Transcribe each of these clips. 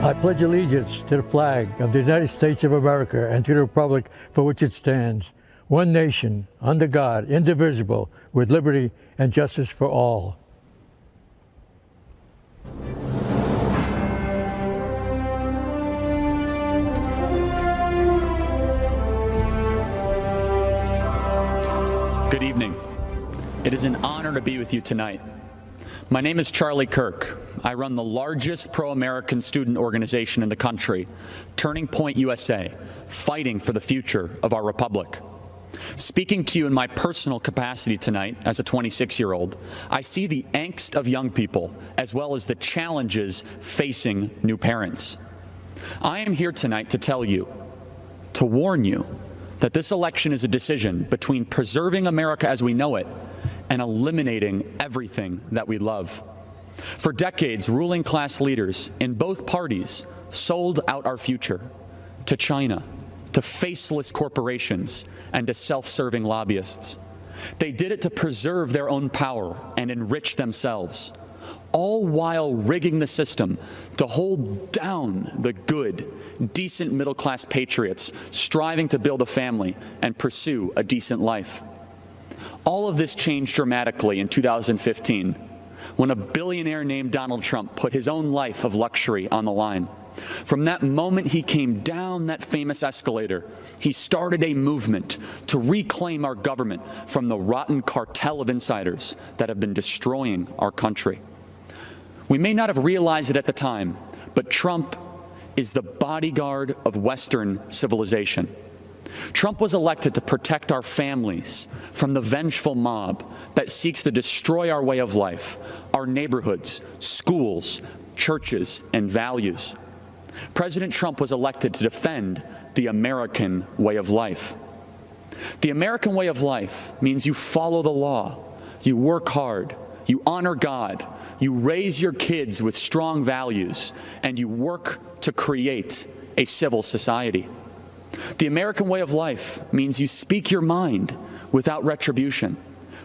I pledge allegiance to the flag of the United States of America and to the republic for which it stands, one nation, under God, indivisible, with liberty and justice for all. Good evening. It is an honor to be with you tonight. My name is Charlie Kirk. I run the largest pro-American student organization in the country, Turning Point USA, fighting for the future of our republic. Speaking to you in my personal capacity tonight as a 26-year-old, I see the angst of young people as well as the challenges facing new parents. I am here tonight to tell you, to warn you, that this election is a decision between preserving America as we know it and eliminating everything that we love. For decades, ruling class leaders in both parties sold out our future to China, to faceless corporations, and to self-serving lobbyists. They did it to preserve their own power and enrich themselves, all while rigging the system to hold down the good, decent middle-class patriots striving to build a family and pursue a decent life. All of this changed dramatically in 2015 when a billionaire named Donald Trump put his own life of luxury on the line. From that moment he came down that famous escalator, he started a movement to reclaim our government from the rotten cartel of insiders that have been destroying our country. We may not have realized it at the time, but Trump is the bodyguard of Western civilization. Trump was elected to protect our families from the vengeful mob that seeks to destroy our way of life, our neighborhoods, schools, churches, and values. President Trump was elected to defend the American way of life. The American way of life means you follow the law, you work hard, you honor God, you raise your kids with strong values, and you work to create a civil society. The American way of life means you speak your mind without retribution,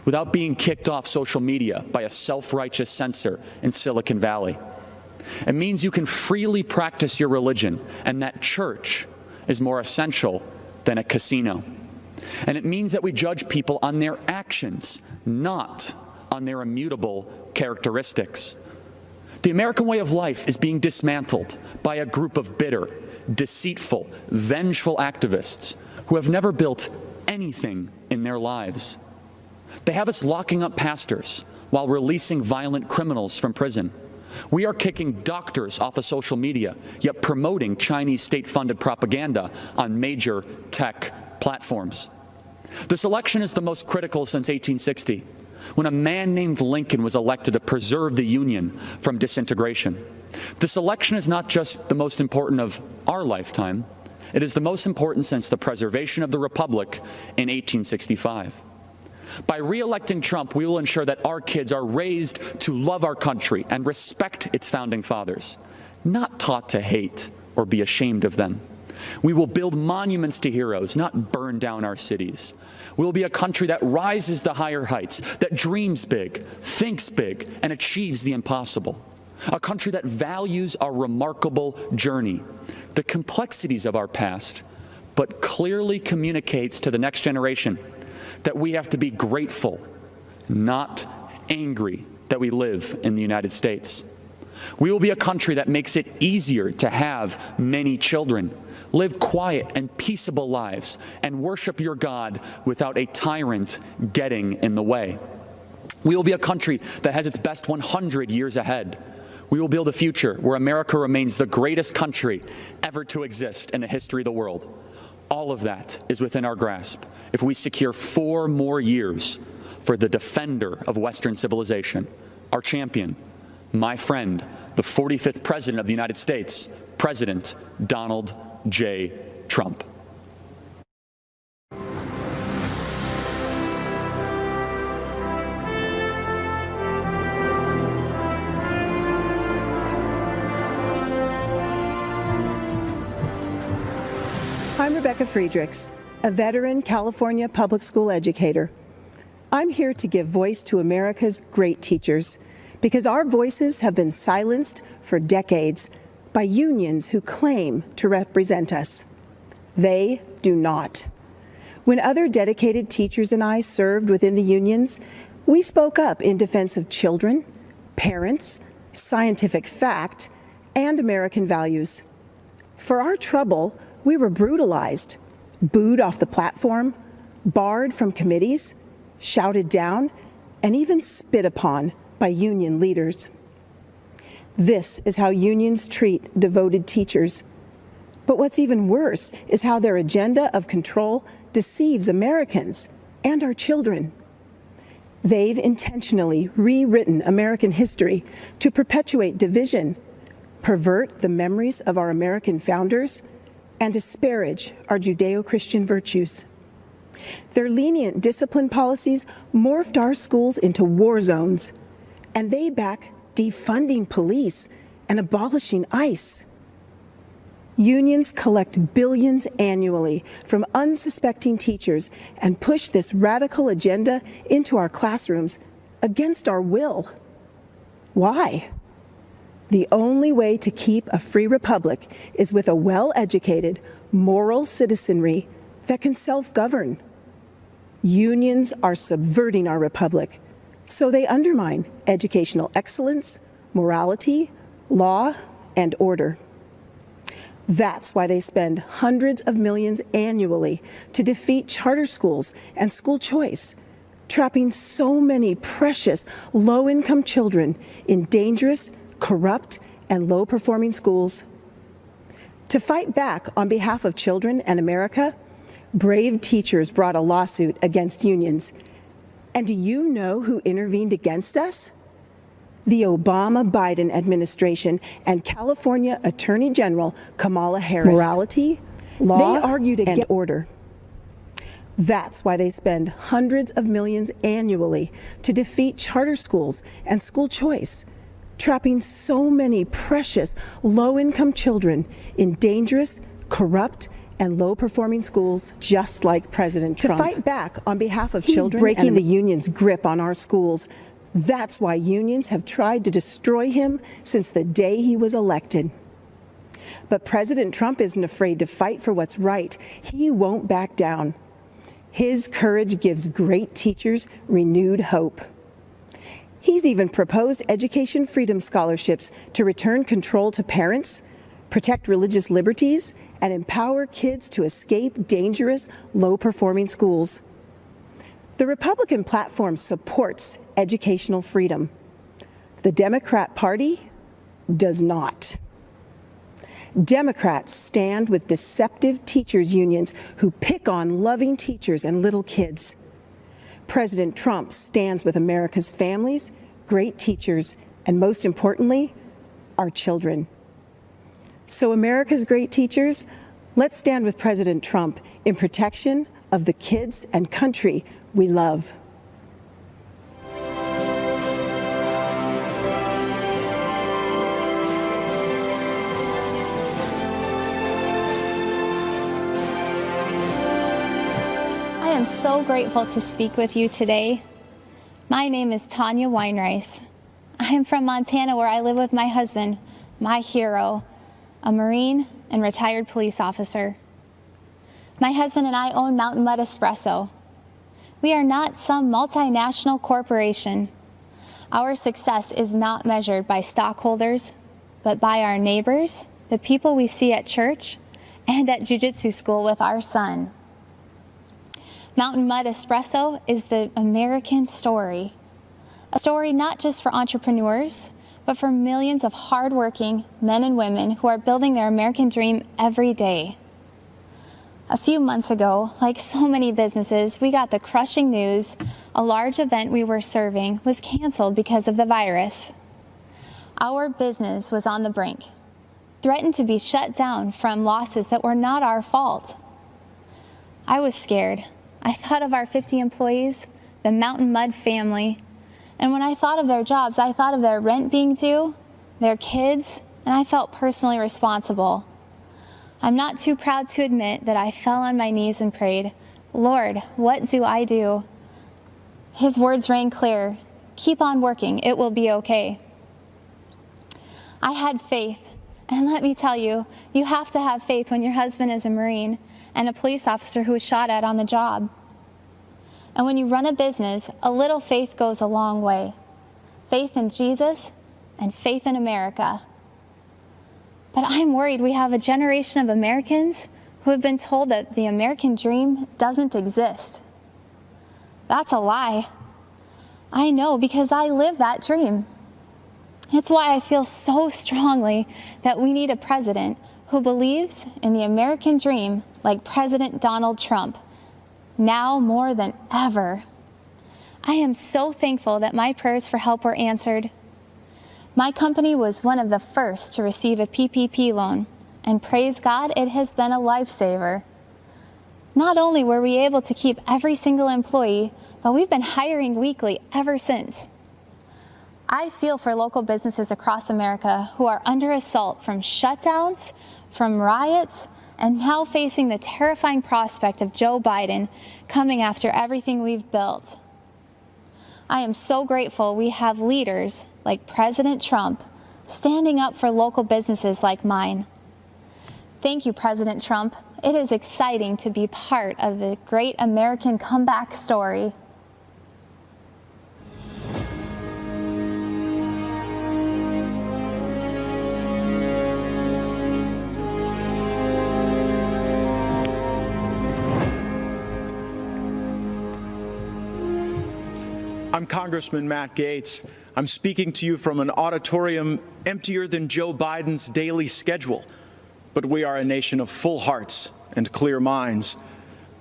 without being kicked off social media by a self-righteous censor in Silicon Valley. It means you can freely practice your religion, and that church is more essential than a casino. And it means that we judge people on their actions, not on their immutable characteristics. The American way of life is being dismantled by a group of bitter, deceitful, vengeful activists who have never built anything in their lives. They have us locking up pastors while releasing violent criminals from prison. We are kicking doctors off of social media, yet promoting Chinese state-funded propaganda on major tech platforms. This election is the most critical since 1860, when a man named Lincoln was elected to preserve the Union from disintegration. This election is not just the most important of our lifetime, it is the most important since the preservation of the Republic in 1865. By re-electing Trump, we will ensure that our kids are raised to love our country and respect its founding fathers, not taught to hate or be ashamed of them. We will build monuments to heroes, not burn down our cities. We will be a country that rises to higher heights, that dreams big, thinks big, and achieves the impossible. A country that values our remarkable journey, the complexities of our past, but clearly communicates to the next generation that we have to be grateful, not angry, that we live in the United States. We will be a country that makes it easier to have many children, live quiet and peaceable lives, and worship your God without a tyrant getting in the way. We will be a country that has its best 100 years ahead. We will build a future where America remains the greatest country ever to exist in the history of the world. All of that is within our grasp if we secure 4 more years for the defender of Western civilization, our champion, my friend, the 45th President of the United States, President Donald J. Trump. I'm Rebecca Friedrichs, a veteran California public school educator. I'm here to give voice to America's great teachers, because our voices have been silenced for decades by unions who claim to represent us. They do not. When other dedicated teachers and I served within the unions, we spoke up in defense of children, parents, scientific fact, and American values. For our trouble, we were brutalized, booed off the platform, barred from committees, shouted down, and even spit upon by union leaders. This is how unions treat devoted teachers. But what's even worse is how their agenda of control deceives Americans and our children. They've intentionally rewritten American history to perpetuate division, pervert the memories of our American founders, and disparage our Judeo-Christian virtues. Their lenient discipline policies morphed our schools into war zones, and they back defunding police and abolishing ICE. Unions collect billions annually from unsuspecting teachers and push this radical agenda into our classrooms against our will. Why? The only way to keep a free republic is with a well-educated, moral citizenry that can self-govern. Unions are subverting our republic, so they undermine educational excellence, morality, law, and order. That's why they spend hundreds of millions annually to defeat charter schools and school choice, trapping so many precious low-income children in dangerous, corrupt, and low-performing schools. To fight back on behalf of children and America, brave teachers brought a lawsuit against unions. And do you know who intervened against us? The Obama-Biden administration and California Attorney General Kamala Harris. Morality, law, they argued against order. That's why they spend hundreds of millions annually to defeat charter schools and school choice, trapping so many precious low-income children in dangerous, corrupt, and low-performing schools, just like President Trump. To fight back on behalf of children, breaking the union's grip on our schools. That's why unions have tried to destroy him since the day he was elected. But President Trump isn't afraid to fight for what's right. He won't back down. His courage gives great teachers renewed hope. He's even proposed education freedom scholarships to return control to parents, protect religious liberties, and empower kids to escape dangerous, low-performing schools. The Republican platform supports educational freedom. The Democrat Party does not. Democrats stand with deceptive teachers' unions who pick on loving teachers and little kids. President Trump stands with America's families, great teachers, and most importantly, our children. So America's great teachers, let's stand with President Trump in protection of the kids and country we love. I am so grateful to speak with you today. My name is Tanya Weinreis. I am from Montana, where I live with my husband, my hero, a Marine and retired police officer. My husband and I own Mountain Mud Espresso. We are not some multinational corporation. Our success is not measured by stockholders, but by our neighbors, the people we see at church, and at jiu-jitsu school with our son. Mountain Mud Espresso is the American story. A story not just for entrepreneurs, but for millions of hardworking men and women who are building their American dream every day. A few months ago, like so many businesses, we got the crushing news a large event we were serving was canceled because of the virus. Our business was on the brink, threatened to be shut down from losses that were not our fault. I was scared. I thought of our 50 employees, the Mountain Mud family, and when I thought of their jobs, I thought of their rent being due, their kids, and I felt personally responsible. I'm not too proud to admit that I fell on my knees and prayed, "Lord, what do I do?" His words rang clear, "Keep on working, it will be okay." I had faith And let me tell you, you have to have faith when your husband is a Marine and a police officer who was shot at on the job. And when you run a business, a little faith goes a long way. Faith in Jesus and faith in America. But I'm worried we have a generation of Americans who have been told that the American dream doesn't exist. That's a lie. I know because I live that dream. It's why I feel so strongly that we need a president who believes in the American dream like President Donald Trump, now more than ever. I am so thankful that my prayers for help were answered. My company was one of the first to receive a PPP loan, and praise God, it has been a lifesaver. Not only were we able to keep every single employee, but we've been hiring weekly ever since. I feel for local businesses across America who are under assault from shutdowns, from riots, and now facing the terrifying prospect of Joe Biden coming after everything we've built. I am so grateful we have leaders like President Trump standing up for local businesses like mine. Thank you, President Trump. It is exciting to be part of the great American comeback story. I'm Congressman Matt Gaetz. I'm speaking to you from an auditorium emptier than Joe Biden's daily schedule. But we are a nation of full hearts and clear minds.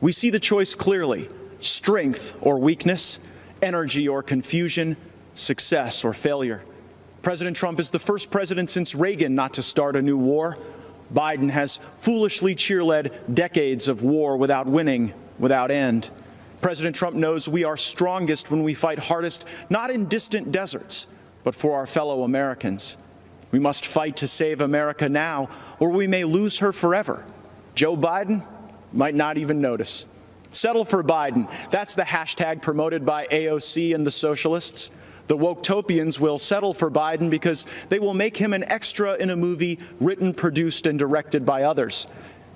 We see the choice clearly: strength or weakness, energy or confusion, success or failure. President Trump is the first president since Reagan not to start a new war. Biden has foolishly cheerled decades of war without winning, without end. President Trump knows we are strongest when we fight hardest, not in distant deserts, but for our fellow Americans. We must fight to save America now, or we may lose her forever. Joe Biden might not even notice. Settle for Biden. That's the hashtag promoted by AOC and the socialists. The Woketopians will settle for Biden because they will make him an extra in a movie written, produced, and directed by others.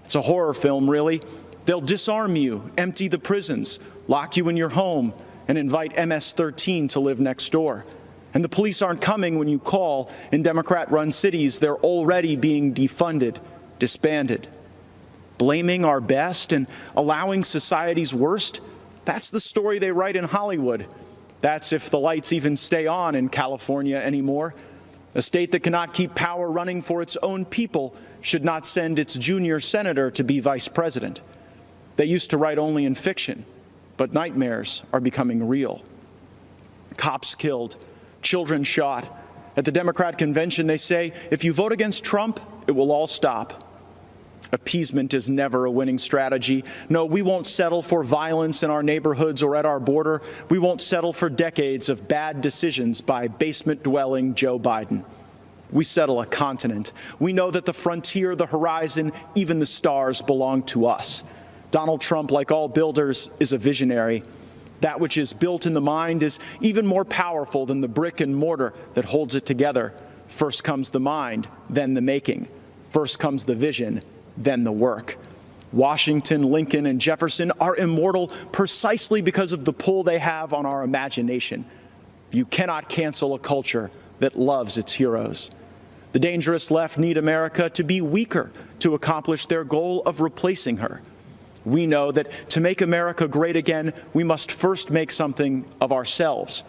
It's a horror film, really. They'll disarm you, empty the prisons, lock you in your home, and invite MS-13 to live next door. And the police aren't coming when you call. In Democrat-run cities, they're already being defunded, disbanded. Blaming our best and allowing society's worst, that's the story they write in Hollywood. That's if the lights even stay on in California anymore. A state that cannot keep power running for its own people should not send its junior senator to be vice president. They used to write only in fiction, but nightmares are becoming real. Cops killed, children shot. At the Democrat Convention, they say, if you vote against Trump, it will all stop. Appeasement is never a winning strategy. No, we won't settle for violence in our neighborhoods or at our border. We won't settle for decades of bad decisions by basement-dwelling Joe Biden. We settle a continent. We know that the frontier, the horizon, even the stars belong to us. Donald Trump, like all builders, is a visionary. That which is built in the mind is even more powerful than the brick and mortar that holds it together. First comes the mind, then the making. First comes the vision, then the work. Washington, Lincoln, and Jefferson are immortal precisely because of the pull they have on our imagination. You cannot cancel a culture that loves its heroes. The dangerous left need America to be weaker to accomplish their goal of replacing her. We know that to make America great again, we must first make something of ourselves.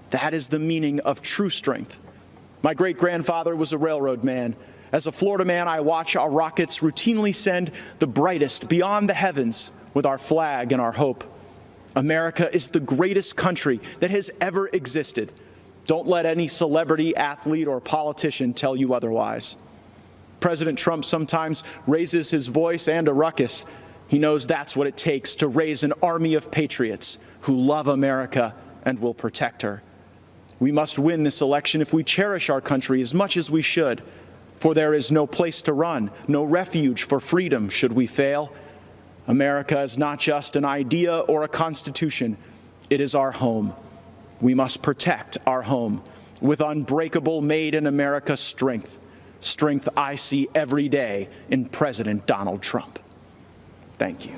That is the meaning of true strength. My great-grandfather was a railroad man. As a Florida man, I watch our rockets routinely send the brightest beyond the heavens with our flag and our hope. America is the greatest country that has ever existed. Don't let any celebrity, athlete, or politician tell you otherwise. President Trump sometimes raises his voice and a ruckus. He knows that's what it takes to raise an army of patriots who love America and will protect her. We must win this election if we cherish our country as much as we should, for there is no place to run, no refuge for freedom should we fail. America is not just an idea or a constitution. It is our home. We must protect our home with unbreakable made in America strength. strength I see every day in President Donald Trump. Thank you.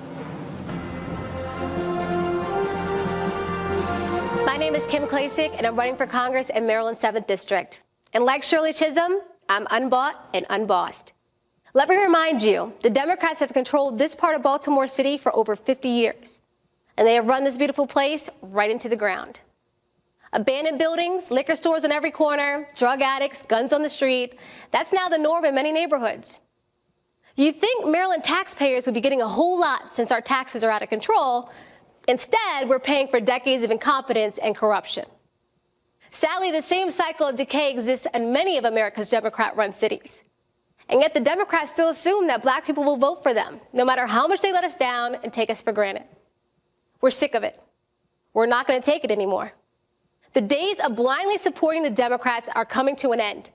My name is Kim Klacik, and I'm running for Congress in Maryland's 7th District. And like Shirley Chisholm, I'm unbought and unbossed. Let me remind you, the Democrats have controlled this part of Baltimore City for over 50 years, and they have run this beautiful place right into the ground. Abandoned buildings, liquor stores on every corner, drug addicts, guns on the street, that's now the norm in many neighborhoods. You'd think Maryland taxpayers would be getting a whole lot since our taxes are out of control. Instead, we're paying for decades of incompetence and corruption. Sadly, the same cycle of decay exists in many of America's Democrat-run cities. And yet the Democrats still assume that black people will vote for them, no matter how much they let us down and take us for granted. We're sick of it. We're not going to take it anymore. The days of blindly supporting the Democrats are coming to an end.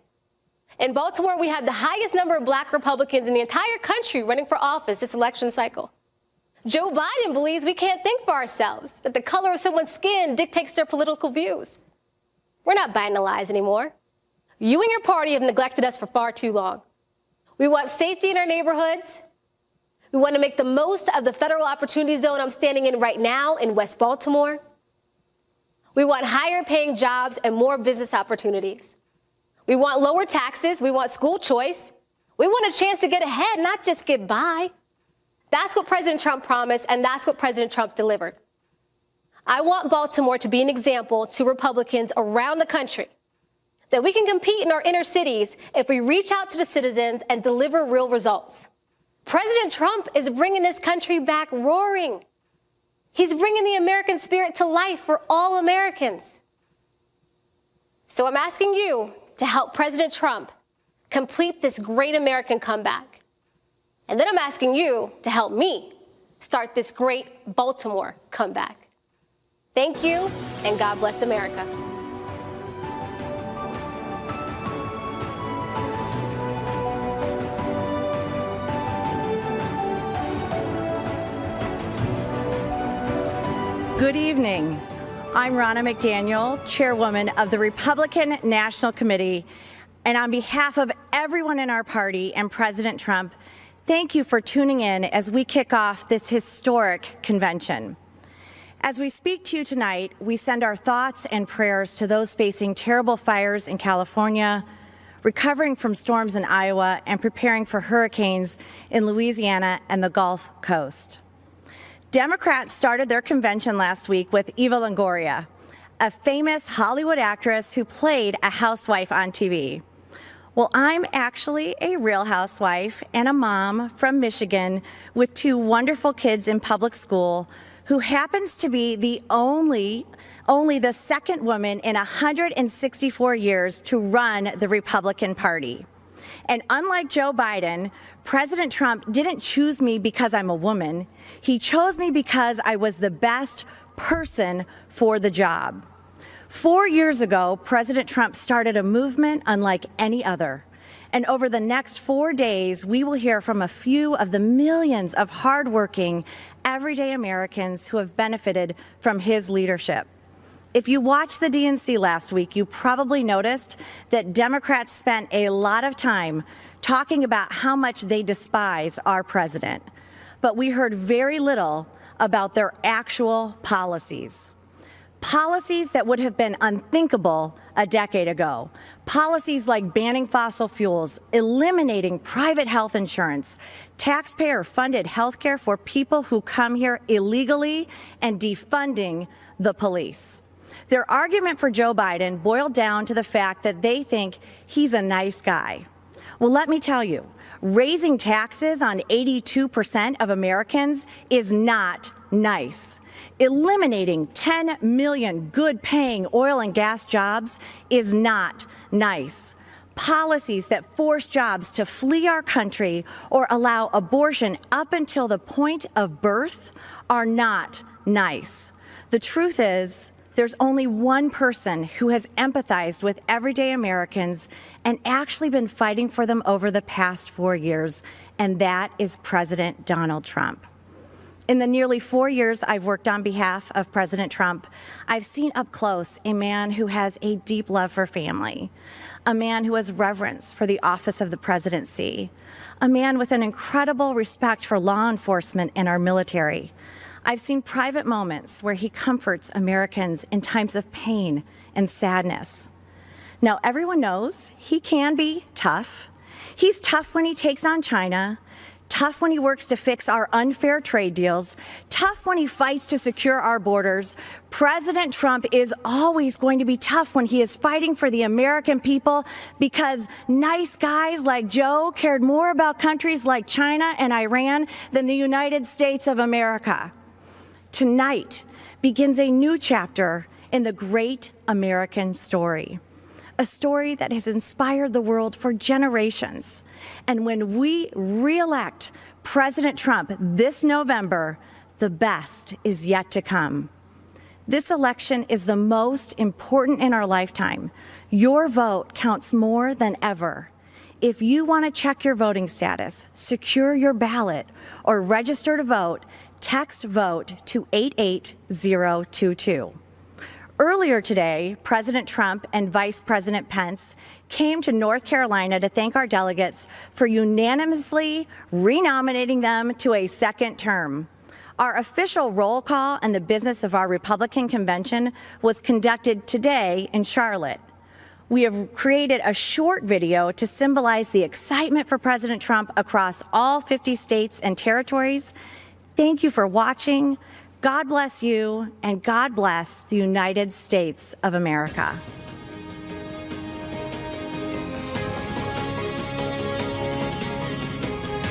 In Baltimore, we have the highest number of black Republicans in the entire country running for office this election cycle. Joe Biden believes we can't think for ourselves, that the color of someone's skin dictates their political views. We're not buying the lies anymore. You and your party have neglected us for far too long. We want safety in our neighborhoods. We want to make the most of the federal opportunity zone I'm standing in right now in West Baltimore. We want higher paying jobs and more business opportunities. We want lower taxes. We want school choice. We want a chance to get ahead, not just get by. That's what President Trump promised, and that's what President Trump delivered. I want Baltimore to be an example to Republicans around the country that we can compete in our inner cities if we reach out to the citizens and deliver real results. President Trump is bringing this country back roaring. He's bringing the American spirit to life for all Americans. So I'm asking you to help President Trump complete this great American comeback. And then I'm asking you to help me start this great Baltimore comeback. Thank you, and God bless America. Good evening. I'm Ronna McDaniel, chairwoman of the Republican National Committee, and on behalf of everyone in our party and President Trump, thank you for tuning in as we kick off this historic convention. As we speak to you tonight, we send our thoughts and prayers to those facing terrible fires in California, recovering from storms in Iowa, and preparing for hurricanes in Louisiana and the Gulf Coast. Democrats started their convention last week with Eva Longoria, a famous Hollywood actress who played a housewife on TV. Well, I'm actually a real housewife and a mom from Michigan with 2 wonderful kids in public school who happens to be the only the second woman in 164 years to run the Republican Party. And unlike Joe Biden, President Trump didn't choose me because I'm a woman. He chose me because I was the best person for the job. 4 years ago, President Trump started a movement unlike any other. And over the next 4 days, we will hear from a few of the millions of hardworking, everyday Americans who have benefited from his leadership. If you watched the DNC last week, you probably noticed that Democrats spent a lot of time talking about how much they despise our president. But we heard very little about their actual policies. Policies that would have been unthinkable a decade ago. Policies like banning fossil fuels, eliminating private health insurance, taxpayer-funded health care for people who come here illegally, and defunding the police. Their argument for Joe Biden boiled down to the fact that they think he's a nice guy. Well, let me tell you, raising taxes on 82% of Americans is not nice. Eliminating 10 million good-paying oil and gas jobs is not nice. Policies that force jobs to flee our country or allow abortion up until the point of birth are not nice. The truth is, there's only one person who has empathized with everyday Americans and actually been fighting for them over the past 4 years, and that is President Donald Trump. In the nearly 4 years I've worked on behalf of President Trump, I've seen up close a man who has a deep love for family, a man who has reverence for the office of the presidency, a man with an incredible respect for law enforcement and our military. I've seen private moments where he comforts Americans in times of pain and sadness. Now, everyone knows he can be tough. He's tough when he takes on China, tough when he works to fix our unfair trade deals, tough when he fights to secure our borders. President Trump is always going to be tough when he is fighting for the American people, because nice guys like Joe cared more about countries like China and Iran than the United States of America. Tonight begins a new chapter in the great American story, a story that has inspired the world for generations. And when we re-elect President Trump this November, the best is yet to come. This election is the most important in our lifetime. Your vote counts more than ever. If you want to check your voting status, secure your ballot, or register to vote, text VOTE to 88022. Earlier today, President Trump and Vice President Pence came to North Carolina to thank our delegates for unanimously renominating them to a second term. Our official roll call and the business of our Republican convention was conducted today in Charlotte. We have created a short video to symbolize the excitement for President Trump across all 50 states and territories. Thank you for watching. God bless you, and God bless the United States of America.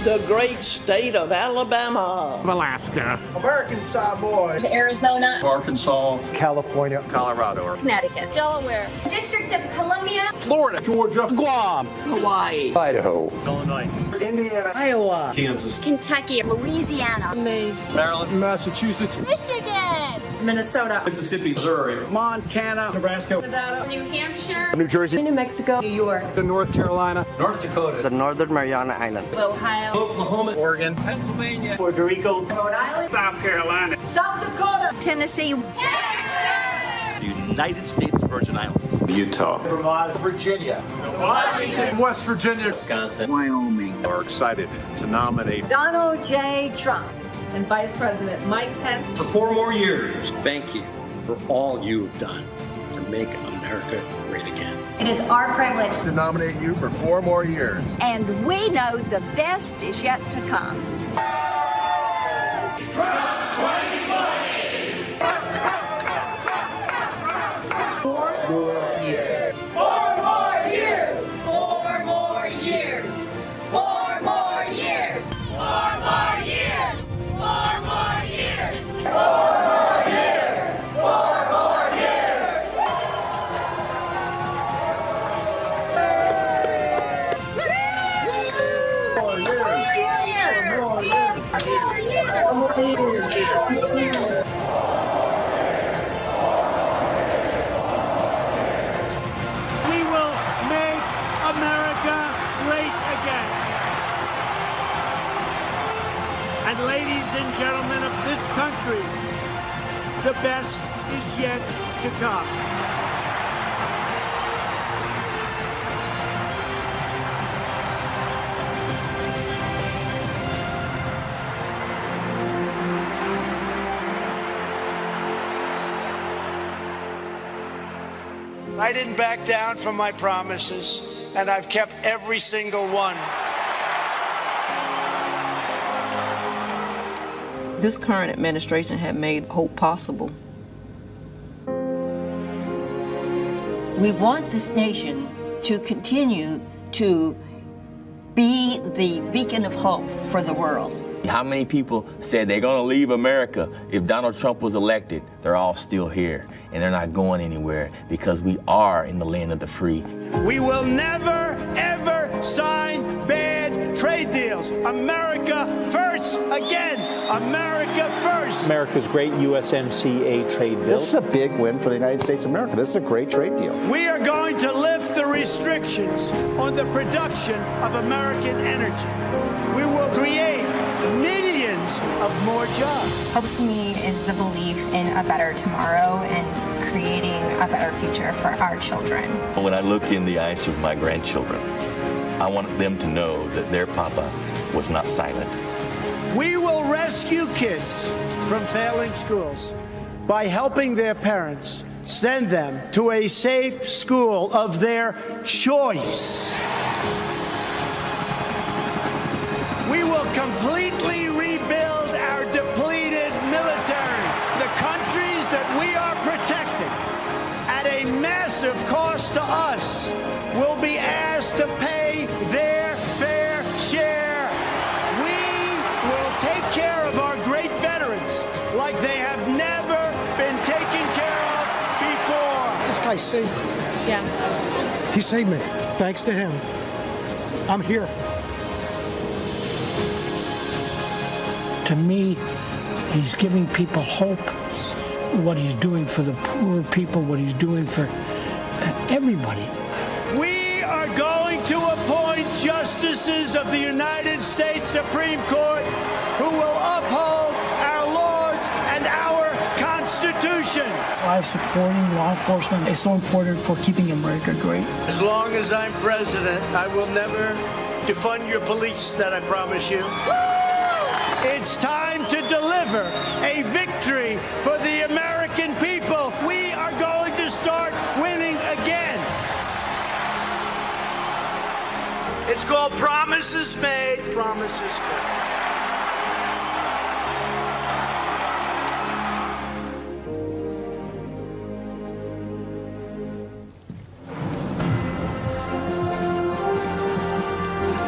The great state of Alabama, Alaska, American Samoa, Arizona, Arkansas, California, Colorado, Connecticut, Delaware, District of Columbia, Florida, Georgia, Guam, Hawaii, Idaho, Illinois, Indiana, Iowa, Kansas, Kentucky, Louisiana, Maine, Maryland, Massachusetts, Michigan, Minnesota, Mississippi, Missouri, Montana, Nebraska, Nevada, New Hampshire, New Jersey, New Mexico, New York, North Carolina, North Dakota, the Northern Mariana Islands, Ohio, Oklahoma, Oregon, Pennsylvania, Puerto Rico, Rhode Island, South Carolina, South Dakota, Tennessee, United States Virgin Islands, Utah, Vermont, Virginia, Washington, West Virginia, Wisconsin, Wyoming. are excited to nominate Donald J. Trump and Vice President Mike Pence for 4 more years. Thank you for all you've done to make America great again. It is our privilege to nominate you for 4 more years. and we know the best is yet to come. Trump 2020! 4 more years. 4 more years! 4 more years. 4 more years. 4 more years! 4 more years! 4 more years! 4 more years! We will make America great again. And ladies and gentlemen of this country, the best is yet to come. I didn't back down from my promises, and I've kept every single one. This current administration had made hope possible. We want this nation to continue to be the beacon of hope for the world. How many people said they're going to leave America if Donald Trump was elected? They're all still here, and they're not going anywhere because we are in the land of the free. We will never, ever sign bad trade deals. America first again. America first. America's great USMCA trade bill. This is a big win for the United States of America. This is a great trade deal. We are going to lift the restrictions on the production of American energy. We will create millions of more jobs. Hope to me is the belief in a better tomorrow and creating a better future for our children. When I look in the eyes of my grandchildren, I want them to know that their papa was not silent. We will rescue kids from failing schools by helping their parents send them to a safe school of their choice. We will completely rebuild our depleted military. The countries that we are protecting at a massive cost to us will be asked to pay their fair share. We will take care of our great veterans like they have never been taken care of before. This guy saved me. Yeah. He saved me. Thanks to him, I'm here. To me, he's giving people hope, what he's doing for the poor people, what he's doing for everybody. We are going to appoint justices of the United States Supreme Court who will uphold our laws and our Constitution. Why supporting law enforcement is so important for keeping America great. As long as I'm president, I will never defund your police, that I promise you. It's time to deliver a victory for the American people. We are going to start winning again. It's called Promises Made, Promises Kept.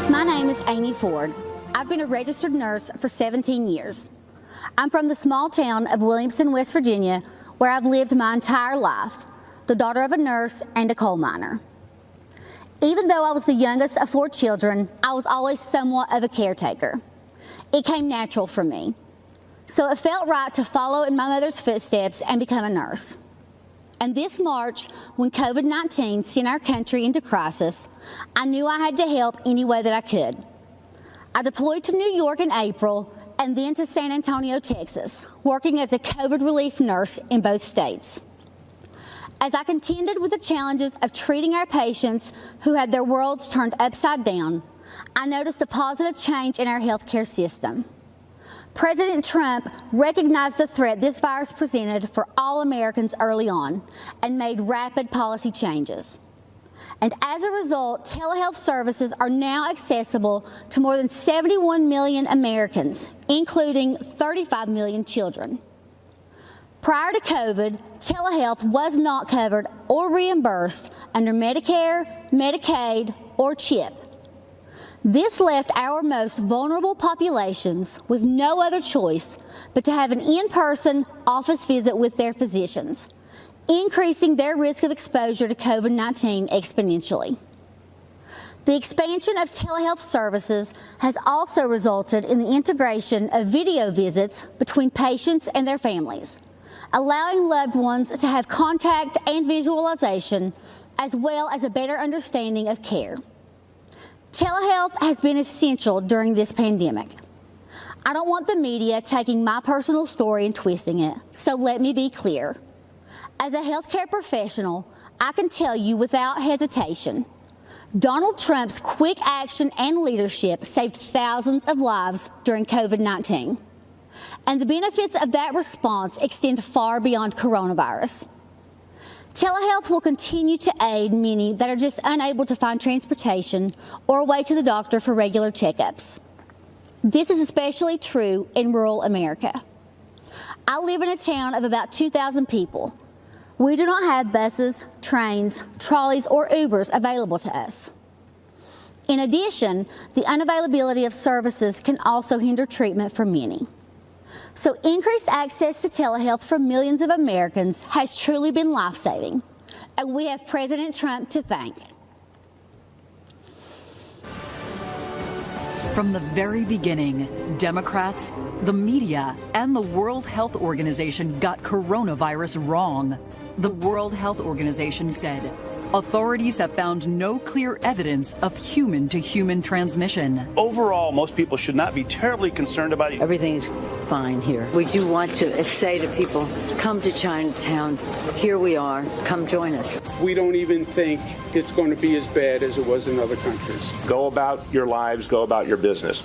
My name is Amy Ford. I've been a registered nurse for 17 years. I'm from the small town of Williamson, West Virginia, where I've lived my entire life, the daughter of a nurse and a coal miner. Even though I was the youngest of 4 children, I was always somewhat of a caretaker. It came natural for me. So it felt right to follow in my mother's footsteps and become a nurse. And this March, when COVID-19 sent our country into crisis, I knew I had to help any way that I could. I deployed to New York in April and then to San Antonio, Texas, working as a COVID relief nurse in both states. As I contended with the challenges of treating our patients who had their worlds turned upside down, I noticed a positive change in our healthcare system. President Trump recognized the threat this virus presented for all Americans early on and made rapid policy changes. And as a result, telehealth services are now accessible to more than 71 million Americans, including 35 million children. Prior to COVID, telehealth was not covered or reimbursed under Medicare, Medicaid, or CHIP. This left our most vulnerable populations with no other choice but to have an in-person office visit with their physicians, increasing their risk of exposure to COVID-19 exponentially. The expansion of telehealth services has also resulted in the integration of video visits between patients and their families, allowing loved ones to have contact and visualization, as well as a better understanding of care. Telehealth has been essential during this pandemic. I don't want the media taking my personal story and twisting it, so let me be clear. As a healthcare professional, I can tell you without hesitation, Donald Trump's quick action and leadership saved thousands of lives during COVID-19. And the benefits of that response extend far beyond coronavirus. Telehealth will continue to aid many that are just unable to find transportation or a way to the doctor for regular checkups. This is especially true in rural America. I live in a town of about 2,000 people. We do not have buses, trains, trolleys, or Ubers available to us. In addition, the unavailability of services can also hinder treatment for many. So increased access to telehealth for millions of Americans has truly been life-saving, and we have President Trump to thank. From the very beginning, Democrats, the media, and the World Health Organization got coronavirus wrong. The World Health Organization said Authorities have found no clear evidence of human-to-human transmission. Overall, most people should not be terribly concerned about it. Everything's fine here. We do want to say to people, come to Chinatown. Here we are. Come join us. We don't even think it's going to be as bad as it was in other countries. Go about your lives, go about your business.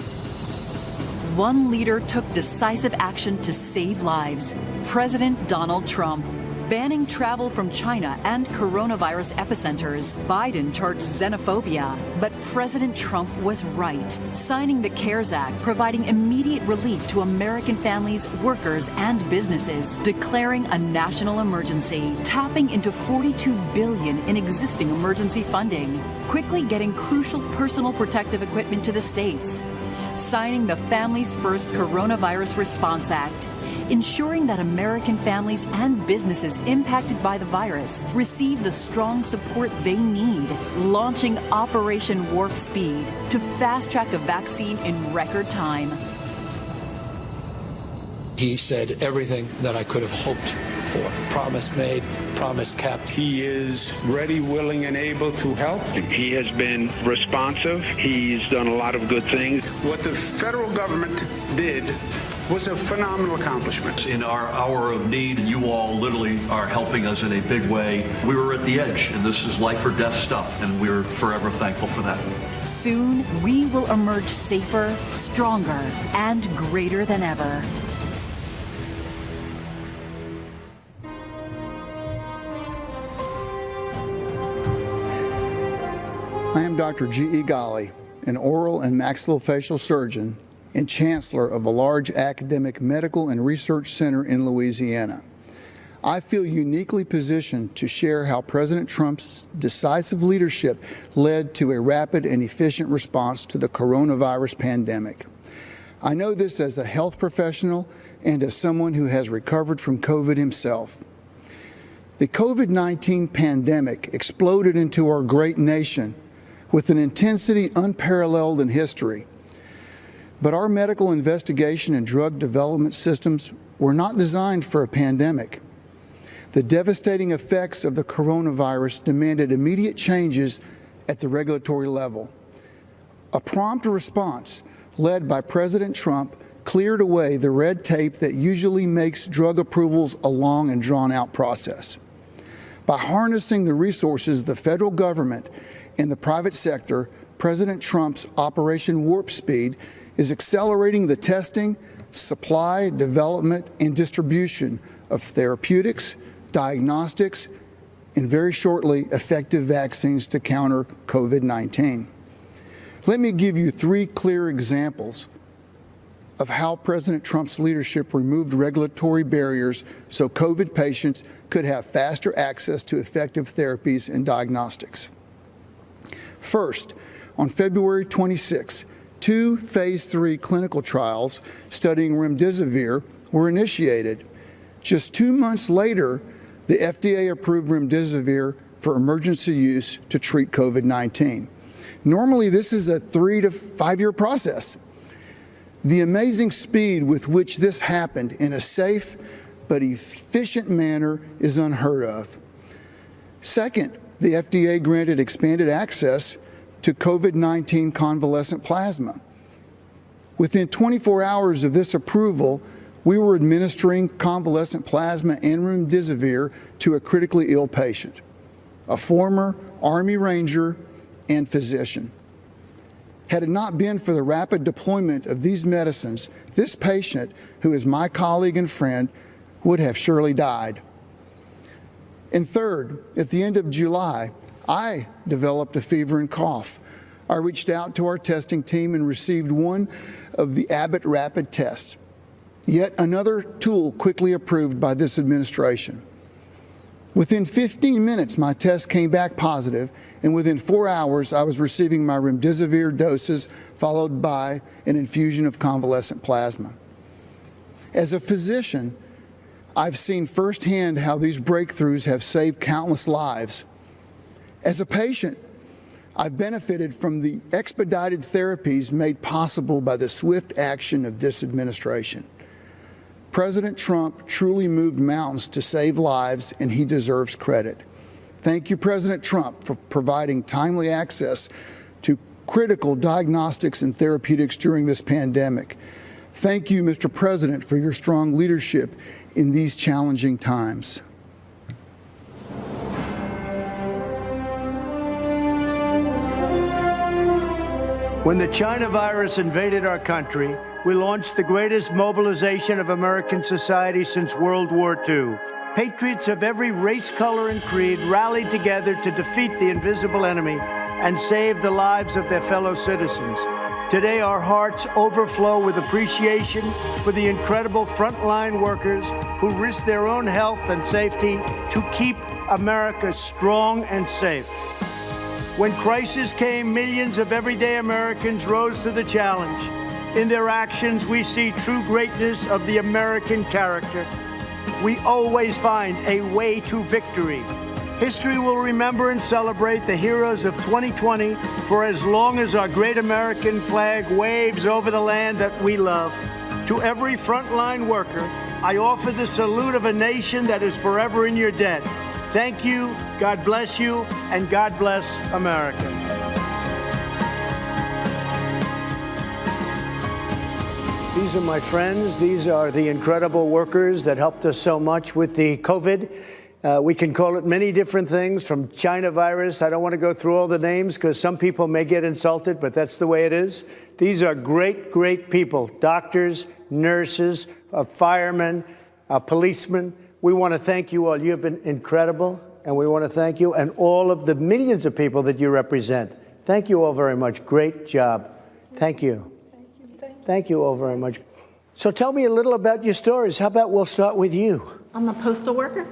One leader took decisive action to save lives. President Donald Trump. Banning travel from China and coronavirus epicenters. Biden charged xenophobia. But President Trump was right, signing the CARES Act, providing immediate relief to American families, workers, and businesses, declaring a national emergency, tapping into $42 billion in existing emergency funding, quickly getting crucial personal protective equipment to the states, signing the Families First Coronavirus Response Act, ensuring that American families and businesses impacted by the virus receive the strong support they need, launching Operation Warp Speed to fast-track a vaccine in record time. He said everything that I could have hoped for. Promise made, promise kept. He is ready, willing, and able to help. He has been responsive. He's done a lot of good things. What the federal government did was a phenomenal accomplishment. In our hour of need, you all literally are helping us in a big way. We were at the edge, and this is life or death stuff, and we're forever thankful for that. Soon, we will emerge safer, stronger, and greater than ever. I am Dr. G.E. Ghali, an oral and maxillofacial surgeon and chancellor of a large academic medical and research center in Louisiana. I feel uniquely positioned to share how President Trump's decisive leadership led to a rapid and efficient response to the coronavirus pandemic. I know this as a health professional and as someone who has recovered from COVID himself. The COVID-19 pandemic exploded into our great nation with an intensity unparalleled in history. But our medical investigation and drug development systems were not designed for a pandemic. The devastating effects of the coronavirus demanded immediate changes at the regulatory level. A prompt response led by President Trump cleared away the red tape that usually makes drug approvals a long and drawn-out process. By harnessing the resources of the federal government and the private sector, President Trump's Operation Warp Speed is accelerating the testing, supply, development, and distribution of therapeutics, diagnostics, and very shortly, effective vaccines to counter COVID-19. Let me give you 3 clear examples of how President Trump's leadership removed regulatory barriers so COVID patients could have faster access to effective therapies and diagnostics. First, on February 26, 2 phase 3 clinical trials studying remdesivir were initiated. Just 2 months later, the FDA approved remdesivir for emergency use to treat COVID-19. Normally, this is a 3 to 5 year process. The amazing speed with which this happened in a safe but efficient manner is unheard of. Second, the FDA granted expanded access to COVID-19 convalescent plasma. Within 24 hours of this approval, we were administering convalescent plasma and remdesivir to a critically ill patient, a former Army Ranger and physician. Had it not been for the rapid deployment of these medicines, this patient, who is my colleague and friend, would have surely died. And third, at the end of July, I developed a fever and cough. I reached out to our testing team and received one of the Abbott rapid tests, yet another tool quickly approved by this administration. Within 15 minutes, my test came back positive, and within 4 hours, I was receiving my remdesivir doses, followed by an infusion of convalescent plasma. As a physician, I've seen firsthand how these breakthroughs have saved countless lives. As a patient, I've benefited from the expedited therapies made possible by the swift action of this administration. President Trump truly moved mountains to save lives, and he deserves credit. Thank you, President Trump, for providing timely access to critical diagnostics and therapeutics during this pandemic. Thank you, Mr. President, for your strong leadership in these challenging times. When the China virus invaded our country, we launched the greatest mobilization of American society since World War II. Patriots of every race, color, and creed rallied together to defeat the invisible enemy and save the lives of their fellow citizens. Today, our hearts overflow with appreciation for the incredible frontline workers who risk their own health and safety to keep America strong and safe. When crisis came, millions of everyday Americans rose to the challenge. In their actions, we see true greatness of the American character. We always find a way to victory. History will remember and celebrate the heroes of 2020 for as long as our great American flag waves over the land that we love. To every frontline worker, I offer the salute of a nation that is forever in your debt. Thank you, God bless you, and God bless America. These are my friends. These are the incredible workers that helped us so much with the COVID. We can call it many different things, from China virus. I don't want to go through all the names because some people may get insulted, but that's the way it is. These are great, great people, doctors, nurses, firemen, policemen. We want to thank you all. You have been incredible, and we want to thank you and all of the millions of people that you represent. Thank you all very much. Great job. Thank you. Thank you all very much. So tell me a little about your stories. How about we'll start with you? I'm a postal worker.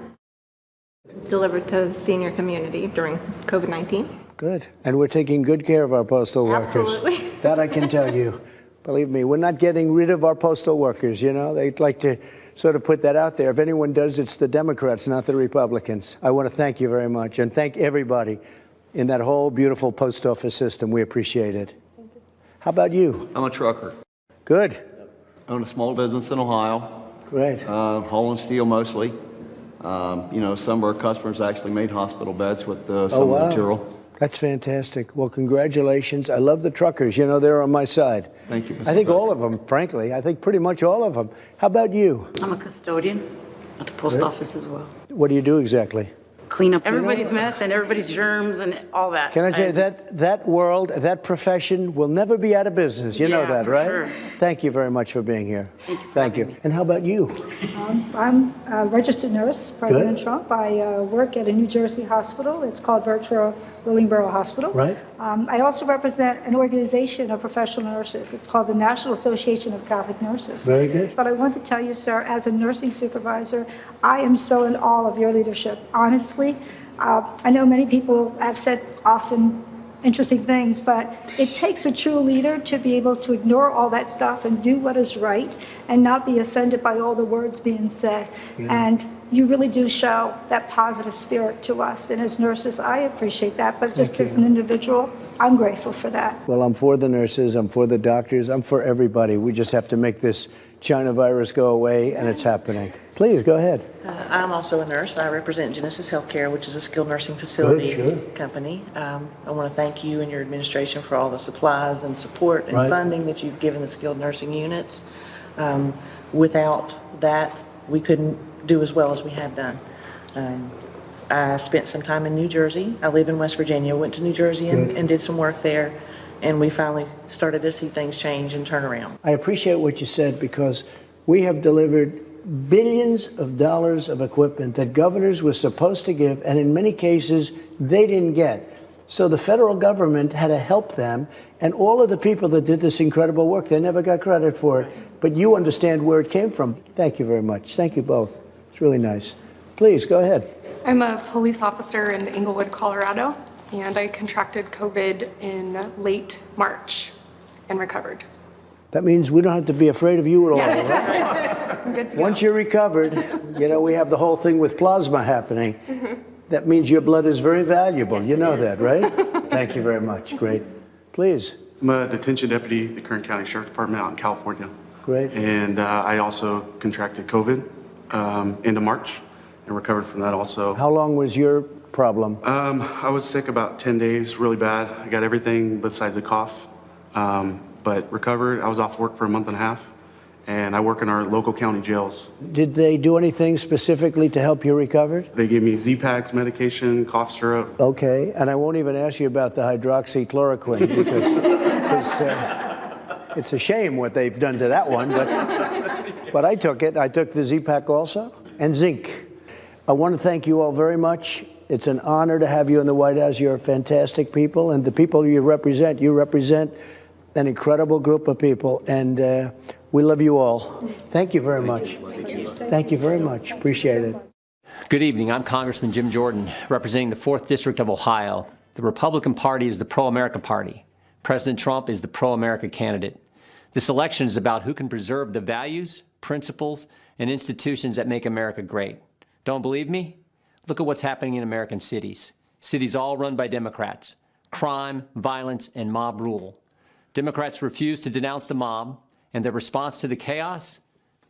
Delivered to the senior community during COVID-19. Good. And we're taking good care of our postal workers. Absolutely. That I can tell you. Believe me, we're not getting rid of our postal workers. You know, they'd like to sort of put that out there. If anyone does, it's the Democrats, not the Republicans. I want to thank you very much and thank everybody in that whole beautiful post office system. We appreciate it. Thank you. How about you? I'm a trucker. Good. I own a small business in Ohio. Great. Hauling steel mostly. You know, some of our customers actually made hospital beds with some of the material. That's fantastic. Well, congratulations. I love the truckers. You know, they're on my side. Thank you, Mr. I think all of them, frankly. I think pretty much all of them. How about you? I'm a custodian at the post office as well. What do you do exactly? Clean up everybody's mess and everybody's germs and all that. Can I tell you, that world, that profession will never be out of business. You know that, right? Sure. Thank you very much for being here. Thank you. Thank you. And how about you? I'm a registered nurse, President Trump. I work at a New Jersey hospital. It's called Virtual Willingboro Hospital. Right. I also represent an organization of professional nurses. It's called the National Association of Catholic Nurses. Very good. But I want to tell you, sir, as a nursing supervisor, I am so in awe of your leadership. Honestly, I know many people have said often interesting things, but it takes a true leader to be able to ignore all that stuff and do what is right and not be offended by all the words being said. Yeah. And you really do show that positive spirit to us. And as nurses, I appreciate that. But just as an individual, I'm grateful for that. Well, I'm for the nurses. I'm for the doctors. I'm for everybody. We just have to make this China virus go away, and it's happening. Please, go ahead. I'm also a nurse. I represent Genesis Healthcare, which is a skilled nursing facility company. I want to thank you and your administration for all the supplies and support and funding that you've given the skilled nursing units. Without that, we couldn't do as well as we have done. I spent some time in New Jersey. I live in West Virginia, went to New Jersey and did some work there, and we finally started to see things change and turn around. I appreciate what you said, because we have delivered billions of dollars of equipment that governors were supposed to give, and in many cases, they didn't get. So the federal government had to help them, and all of the people that did this incredible work, they never got credit for it. But you understand where it came from. Thank you very much. Thank you both. It's really nice. Please, go ahead. I'm a police officer in Englewood, Colorado, and I contracted COVID in late March and recovered. That means we don't have to be afraid of you at all, right? I'm good to go. Once you're recovered, you know, we have the whole thing with plasma happening. That means your blood is very valuable. You know that, right? Thank you very much. Great. Please. I'm a detention deputy at the Kern County Sheriff's Department out in California. Great. And I also contracted COVID end of March and recovered from that also. How long was your problem? I was sick about 10 days, really bad. I got everything besides a cough, but recovered. I was off work for a month and a half, and I work in our local county jails. Did they do anything specifically to help you recover? They gave me Z-Paks medication, cough syrup. Okay, and I won't even ask you about the hydroxychloroquine because it's a shame what they've done to that one, but I took it. I took the Z-Pak also, and zinc. I want to thank you all very much. It's an honor to have you in the White House. You're fantastic people, and the people you represent an incredible group of people, and we love you all. Thank you very much. Thank you very much. Appreciate it. Good evening. I'm Congressman Jim Jordan, representing the 4th District of Ohio. The Republican Party is the pro-America party. President Trump is the pro-America candidate. This election is about who can preserve the values, principles, and institutions that make America great. Don't believe me? Look at what's happening in American cities. Cities all run by Democrats. Crime, violence, and mob rule. Democrats refuse to denounce the mob, and their response to the chaos?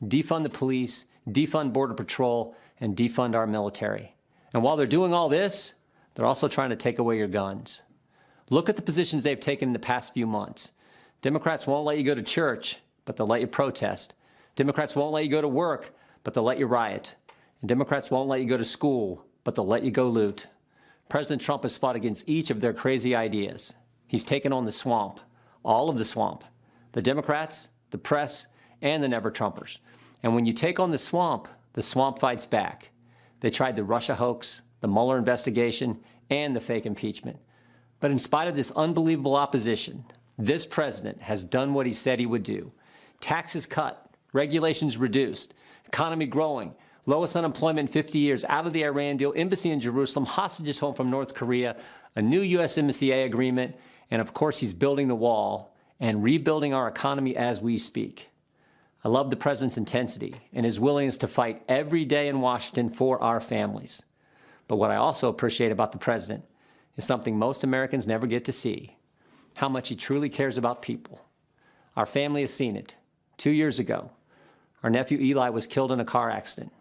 Defund the police, defund Border Patrol, and defund our military. And while they're doing all this, they're also trying to take away your guns. Look at the positions they've taken in the past few months. Democrats won't let you go to church, but they'll let you protest. Democrats won't let you go to work, but they'll let you riot. And Democrats won't let you go to school, but they'll let you go loot. President Trump has fought against each of their crazy ideas. He's taken on the swamp, all of the swamp, the Democrats, the press, and the never-Trumpers. And when you take on the swamp fights back. They tried the Russia hoax, the Mueller investigation, and the fake impeachment. But in spite of this unbelievable opposition, this president has done what he said he would do. Taxes cut, regulations reduced, economy growing, lowest unemployment in 50 years, out of the Iran deal, embassy in Jerusalem, hostages home from North Korea, a new USMCA agreement, and of course he's building the wall and rebuilding our economy as we speak. I love the president's intensity and his willingness to fight every day in Washington for our families. But what I also appreciate about the president is something most Americans never get to see, how much he truly cares about people. Our family has seen it. 2 years ago, our nephew Eli was killed in a car accident.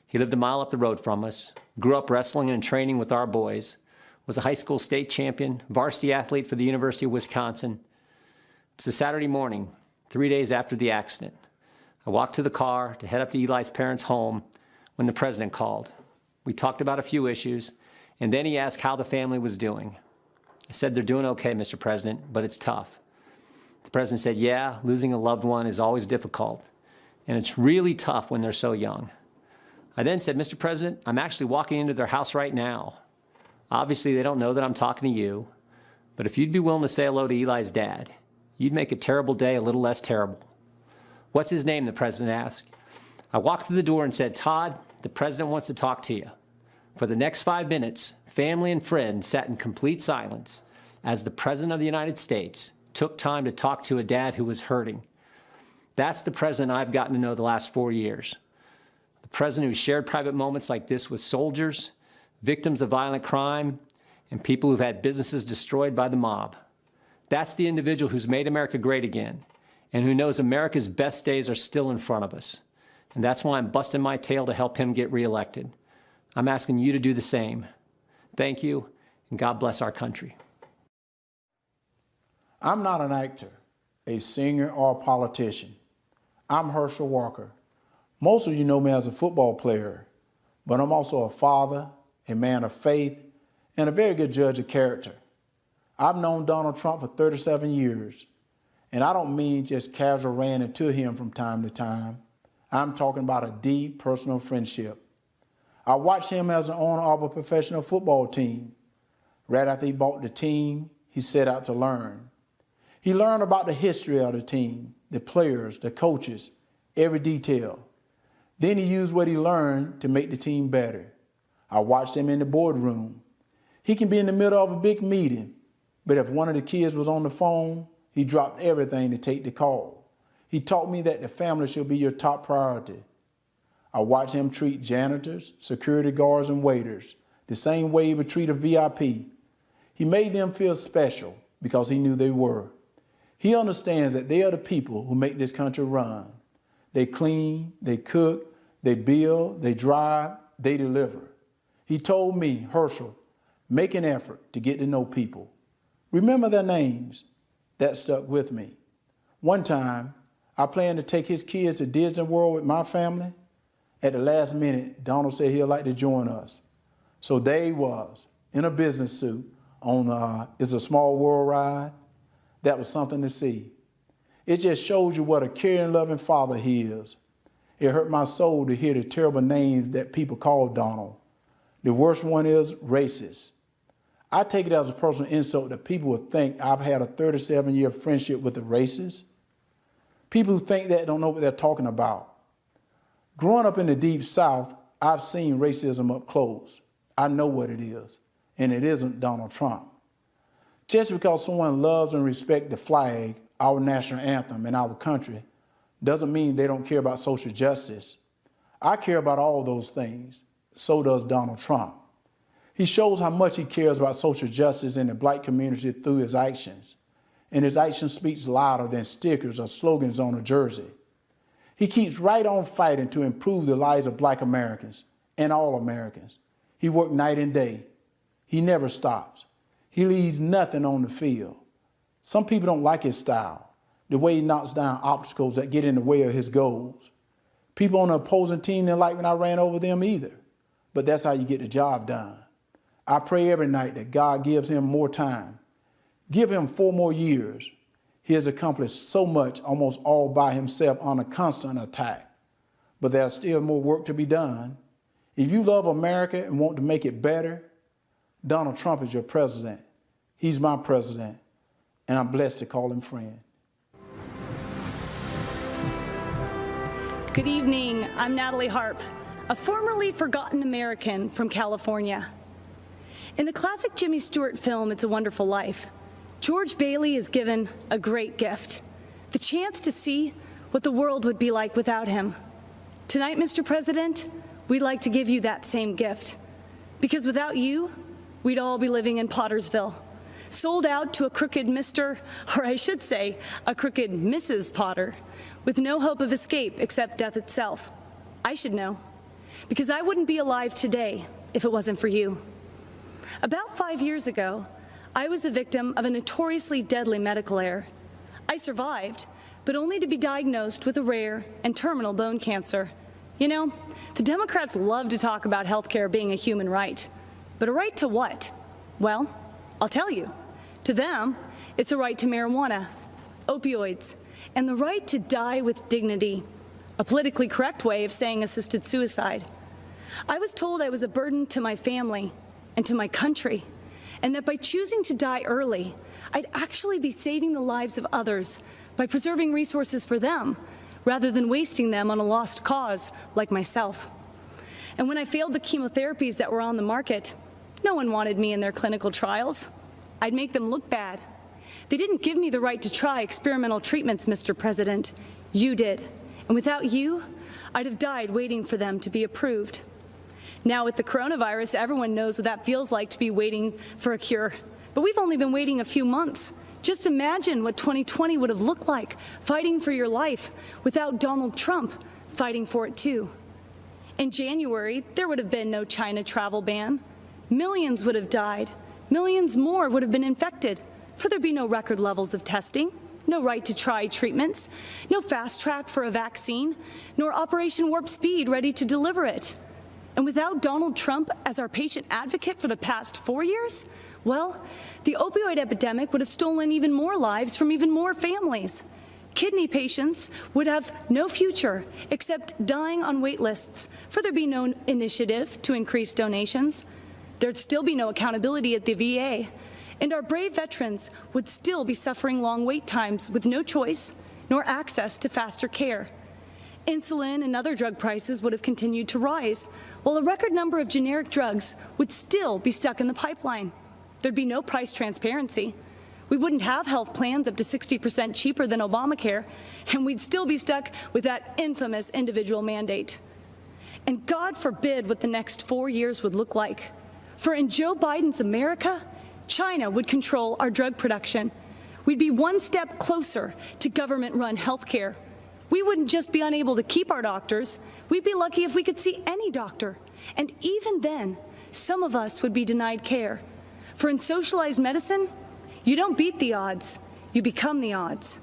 He lived a mile up the road from us, grew up wrestling and training with our boys, was a high school state champion, varsity athlete for the University of Wisconsin. It was a Saturday morning, 3 days after the accident. I walked to the car to head up to Eli's parents' home when the president called. We talked about a few issues, and then he asked how the family was doing. I said, "They're doing okay, Mr. President, but it's tough." The president said, "Yeah, losing a loved one is always difficult, and it's really tough when they're so young." I then said, "Mr. President, I'm actually walking into their house right now. Obviously, they don't know that I'm talking to you, but if you'd be willing to say hello to Eli's dad, you'd make a terrible day a little less terrible." "What's his name?" the president asked. I walked through the door and said, "Todd, the president wants to talk to you." For the next 5 minutes, family and friends sat in complete silence as the president of the United States took time to talk to a dad who was hurting. That's the president I've gotten to know the last 4 years. The president who shared private moments like this with soldiers, victims of violent crime, and people who've had businesses destroyed by the mob. That's the individual who's made America great again, and who knows America's best days are still in front of us. And that's why I'm busting my tail to help him get reelected. I'm asking you to do the same. Thank you, and God bless our country. I'm not an actor, a singer, or a politician. I'm Herschel Walker. Most of you know me as a football player, but I'm also a father, a man of faith, and a very good judge of character. I've known Donald Trump for 37 years, and I don't mean just casual ran into him from time to time. I'm talking about a deep personal friendship. I watched him as an owner of a professional football team. Right after he bought the team, he set out to learn. He learned about the history of the team, the players, the coaches, every detail. Then he used what he learned to make the team better. I watched him in the boardroom. He can be in the middle of a big meeting, but if one of the kids was on the phone, he dropped everything to take the call. He taught me that the family should be your top priority. I watched him treat janitors, security guards, and waiters the same way he would treat a VIP. He made them feel special because he knew they were. He understands that they are the people who make this country run. They clean, they cook, they build, they drive, they deliver. He told me, "Herschel, make an effort to get to know people. Remember their names. That stuck with me. One time, I planned to take his kids to Disney World with my family. At the last minute, Donald said he'd like to join us. So there he was, in a business suit, on It's a Small World ride. That was something to see. It just shows you what a caring, loving father he is. It hurt my soul to hear the terrible names that people call Donald. The worst one is racist. I take it as a personal insult that people would think I've had a 37-year friendship with a racist. People who think that don't know what they're talking about. Growing up in the Deep South, I've seen racism up close. I know what it is, and it isn't Donald Trump. Just because someone loves and respects the flag, our national anthem, and our country, doesn't mean they don't care about social justice. I care about all those things. So does Donald Trump. He shows how much he cares about social justice in the black community through his actions. And his action speaks louder than stickers or slogans on a jersey. He keeps right on fighting to improve the lives of black Americans and all Americans. He works night and day. He never stops. He leaves nothing on the field. Some people don't like his style, the way he knocks down obstacles that get in the way of his goals. People on the opposing team didn't like when I ran over them either. But that's how you get the job done. I pray every night that God gives him more time. Give him 4 more years. He has accomplished so much almost all by himself on a constant attack. But there's still more work to be done. If you love America and want to make it better, Donald Trump is your president. He's my president, and I'm blessed to call him friend. Good evening. I'm Natalie Harp, a formerly forgotten American from California. In the classic Jimmy Stewart film, It's a Wonderful Life, George Bailey is given a great gift, the chance to see what the world would be like without him. Tonight, Mr. President, we'd like to give you that same gift, because without you, we'd all be living in Pottersville, sold out to a crooked Mr., or I should say, a crooked Mrs. Potter, with no hope of escape except death itself. I should know, because I wouldn't be alive today if it wasn't for you. About 5 years ago, I was the victim of a notoriously deadly medical error. I survived, but only to be diagnosed with a rare and terminal bone cancer. You know, the Democrats love to talk about health care being a human right. But a right to what? Well, I'll tell you. To them, it's a right to marijuana, opioids, and the right to die with dignity, a politically correct way of saying assisted suicide. I was told I was a burden to my family and to my country, and that by choosing to die early, I'd actually be saving the lives of others by preserving resources for them, rather than wasting them on a lost cause like myself. And when I failed the chemotherapies that were on the market, no one wanted me in their clinical trials. I'd make them look bad. They didn't give me the right to try experimental treatments, Mr. President. You did. And without you, I'd have died waiting for them to be approved. Now with the coronavirus, everyone knows what that feels like to be waiting for a cure. But we've only been waiting a few months. Just imagine what 2020 would have looked like, fighting for your life, without Donald Trump fighting for it too. In January, there would have been no China travel ban. Millions would have died. Millions more would have been infected, for there'd be no record levels of testing, no right to try treatments, no fast track for a vaccine, nor Operation Warp Speed ready to deliver it. And without Donald Trump as our patient advocate for the past 4 years, well, the opioid epidemic would have stolen even more lives from even more families. Kidney patients would have no future except dying on wait lists, for there'd be no initiative to increase donations. There'd still be no accountability at the VA, and our brave veterans would still be suffering long wait times with no choice nor access to faster care. Insulin and other drug prices would have continued to rise, while a record number of generic drugs would still be stuck in the pipeline. There'd be no price transparency. We wouldn't have health plans up to 60% cheaper than Obamacare, and we'd still be stuck with that infamous individual mandate. And God forbid what the next 4 years would look like. For in Joe Biden's America, China would control our drug production. We'd be one step closer to government-run health care. We wouldn't just be unable to keep our doctors, we'd be lucky if we could see any doctor. And even then, some of us would be denied care, For in socialized medicine, you don't beat the odds, you become the odds.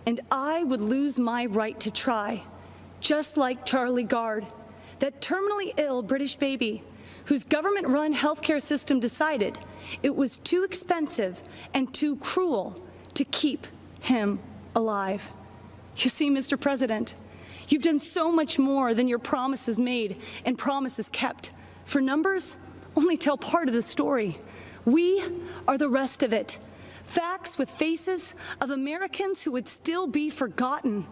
And I would lose my right to try, just like Charlie Gard, that terminally ill British baby whose government-run healthcare system decided it was too expensive and too cruel to keep him alive. You see, Mr. President, you've done so much more than your promises made and promises kept. For numbers only tell part of the story. We are the rest of it. Facts with faces of Americans who would still be forgotten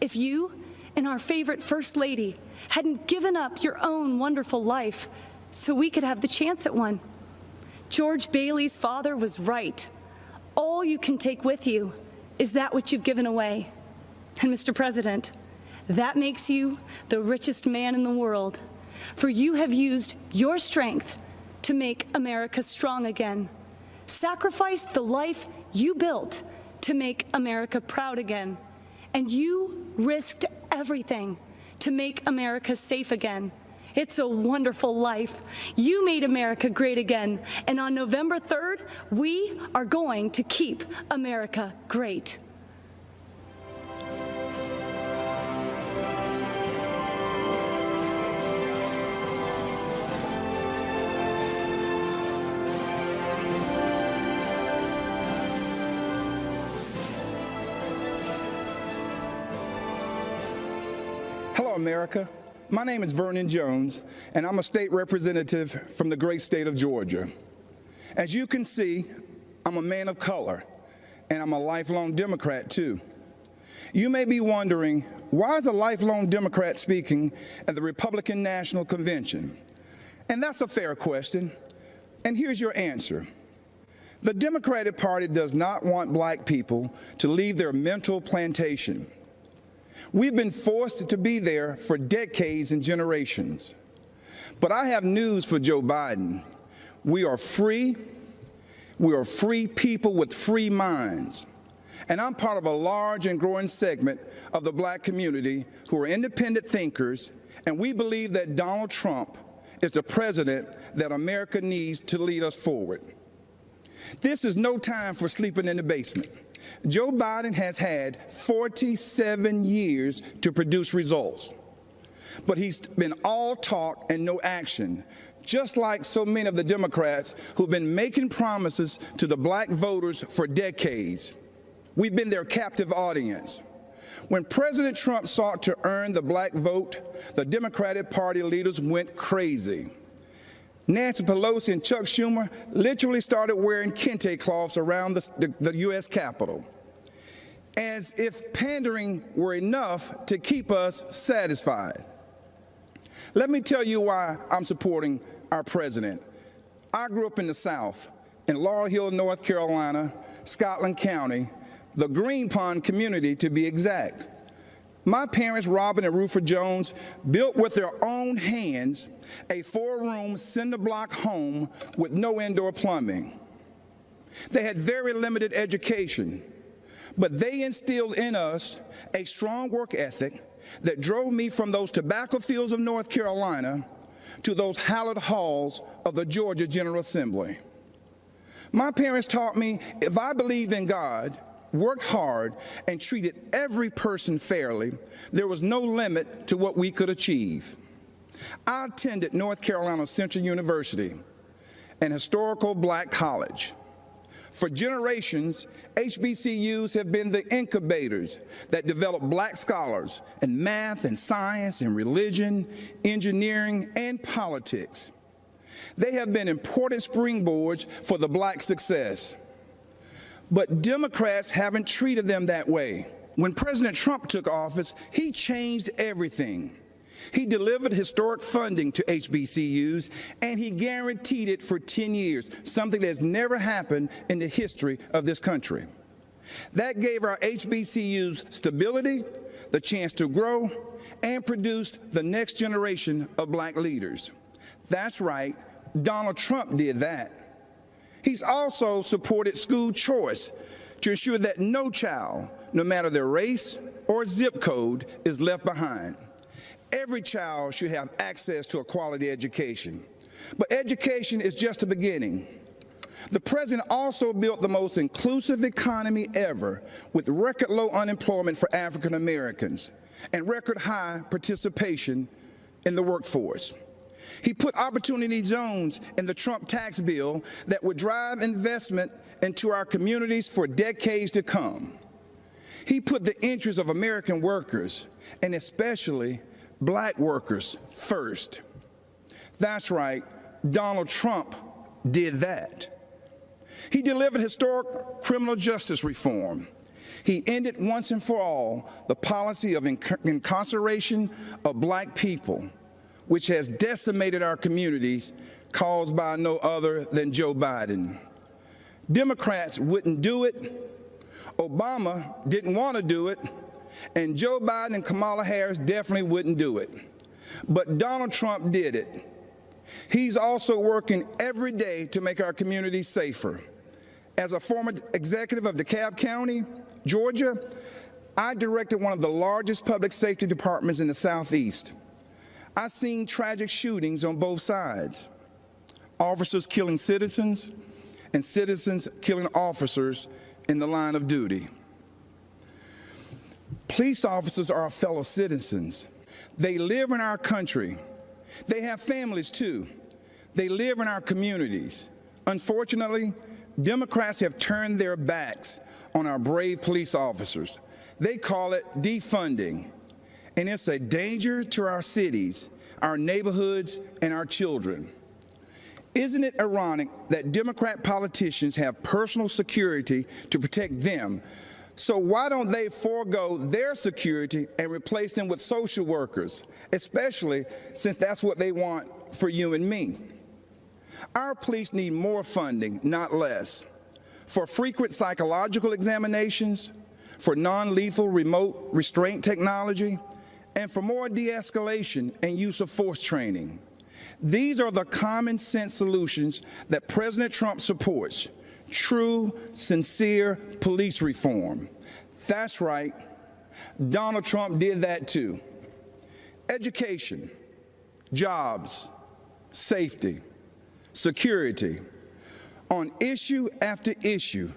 if you and our favorite First Lady hadn't given up your own wonderful life so we could have the chance at one. George Bailey's father was right. All you can take with you is that which you've given away. And Mr. President, that makes you the richest man in the world, for you have used your strength to make America strong again. Sacrificed the life you built to make America proud again. And you risked everything to make America safe again. It's a wonderful life. You made America great again. And on November 3rd, we are going to keep America great. Hello, America. My name is Vernon Jones, and I'm a state representative from the great state of Georgia. As you can see, I'm a man of color, and I'm a lifelong Democrat, too. You may be wondering, why is a lifelong Democrat speaking at the Republican National Convention? And that's a fair question, and here's your answer. The Democratic Party does not want black people to leave their mental plantation. We've been forced to be there for decades and generations. But I have news for Joe Biden. We are free. We are free people with free minds. And I'm part of a large and growing segment of the black community who are independent thinkers, and we believe that Donald Trump is the president that America needs to lead us forward. This is no time for sleeping in the basement. Joe Biden has had 47 years to produce results, but he's been all talk and no action, just like so many of the Democrats who've been making promises to the black voters for decades. We've been their captive audience. When President Trump sought to earn the black vote, the Democratic Party leaders went crazy. Nancy Pelosi and Chuck Schumer literally started wearing kente cloths around the U.S. Capitol, as if pandering were enough to keep us satisfied. Let me tell you why I'm supporting our president. I grew up in the South, in Laurel Hill, North Carolina, Scotland County, the Green Pond community to be exact. My parents, Robin and Rufus Jones, built with their own hands a 4-room cinder block home with no indoor plumbing. They had very limited education, but they instilled in us a strong work ethic that drove me from those tobacco fields of North Carolina to those hallowed halls of the Georgia General Assembly. My parents taught me if I believed in God, worked hard, and treated every person fairly, there was no limit to what we could achieve. I attended North Carolina Central University, an historical black college. For generations, HBCUs have been the incubators that develop black scholars in math and science and religion, engineering, and politics. They have been important springboards for the black success. But Democrats haven't treated them that way. When President Trump took office, he changed everything. He delivered historic funding to HBCUs, and he guaranteed it for 10 years, something that's never happened in the history of this country. That gave our HBCUs stability, the chance to grow, and produce the next generation of black leaders. That's right, Donald Trump did that. He's also supported school choice to ensure that no child, no matter their race or zip code, is left behind. Every child should have access to a quality education. But education is just the beginning. The president also built the most inclusive economy ever, with record low unemployment for African Americans and record high participation in the workforce. He put opportunity zones in the Trump tax bill that would drive investment into our communities for decades to come. He put the interests of American workers, and especially black workers, first. That's right, Donald Trump did that. He delivered historic criminal justice reform. He ended once and for all the policy of incarceration of black people, which has decimated our communities, caused by no other than Joe Biden. Democrats wouldn't do it, Obama didn't want to do it, and Joe Biden and Kamala Harris definitely wouldn't do it. But Donald Trump did it. He's also working every day to make our communities safer. As a former executive of DeKalb County, Georgia, I directed one of the largest public safety departments in the Southeast. I've seen tragic shootings on both sides, officers killing citizens and citizens killing officers in the line of duty. Police officers are our fellow citizens. They live in our country. They have families too. They live in our communities. Unfortunately, Democrats have turned their backs on our brave police officers. They call it defunding, and it's a danger to our cities, our neighborhoods, and our children. Isn't it ironic that Democrat politicians have personal security to protect them? So why don't they forego their security and replace them with social workers, especially since that's what they want for you and me? Our police need more funding, not less, for frequent psychological examinations, for non-lethal remote restraint technology, and for more de-escalation and use of force training. These are the common sense solutions that President Trump supports. True, sincere police reform. That's right, Donald Trump did that too. Education, jobs, safety, security, on issue after issue.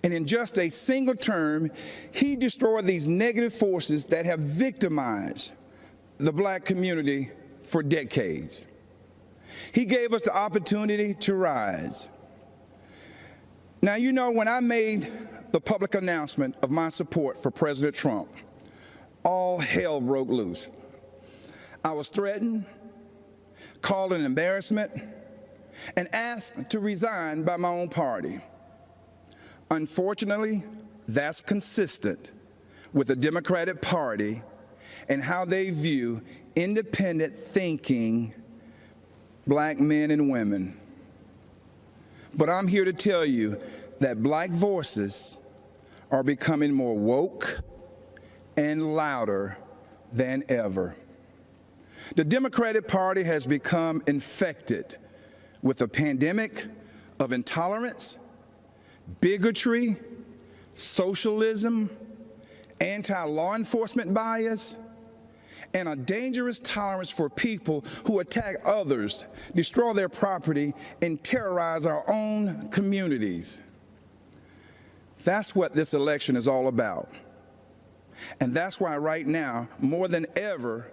And in just a single term, he destroyed these negative forces that have victimized the black community for decades. He gave us the opportunity to rise. Now, you know, when I made the public announcement of my support for President Trump, all hell broke loose. I was threatened, called an embarrassment, and asked to resign by my own party. Unfortunately, that's consistent with the Democratic Party and how they view independent thinking black men and women. But I'm here to tell you that black voices are becoming more woke and louder than ever. The Democratic Party has become infected with a pandemic of intolerance, bigotry, socialism, anti-law enforcement bias, and a dangerous tolerance for people who attack others, destroy their property, and terrorize our own communities. That's what this election is all about. And that's why right now, more than ever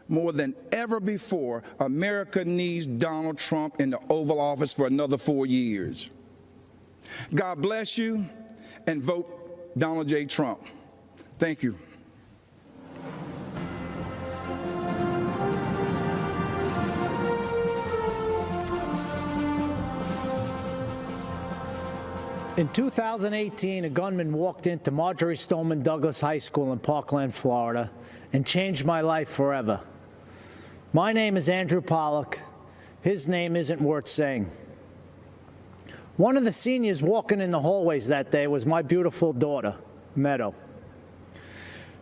before, America needs Donald Trump in the Oval Office for another 4 years. God bless you, and vote Donald J. Trump. Thank you. In 2018, a gunman walked into Marjorie Stoneman Douglas High School in Parkland, Florida, and changed my life forever. My name is Andrew Pollack. His name isn't worth saying. One of the seniors walking in the hallways that day was my beautiful daughter, Meadow.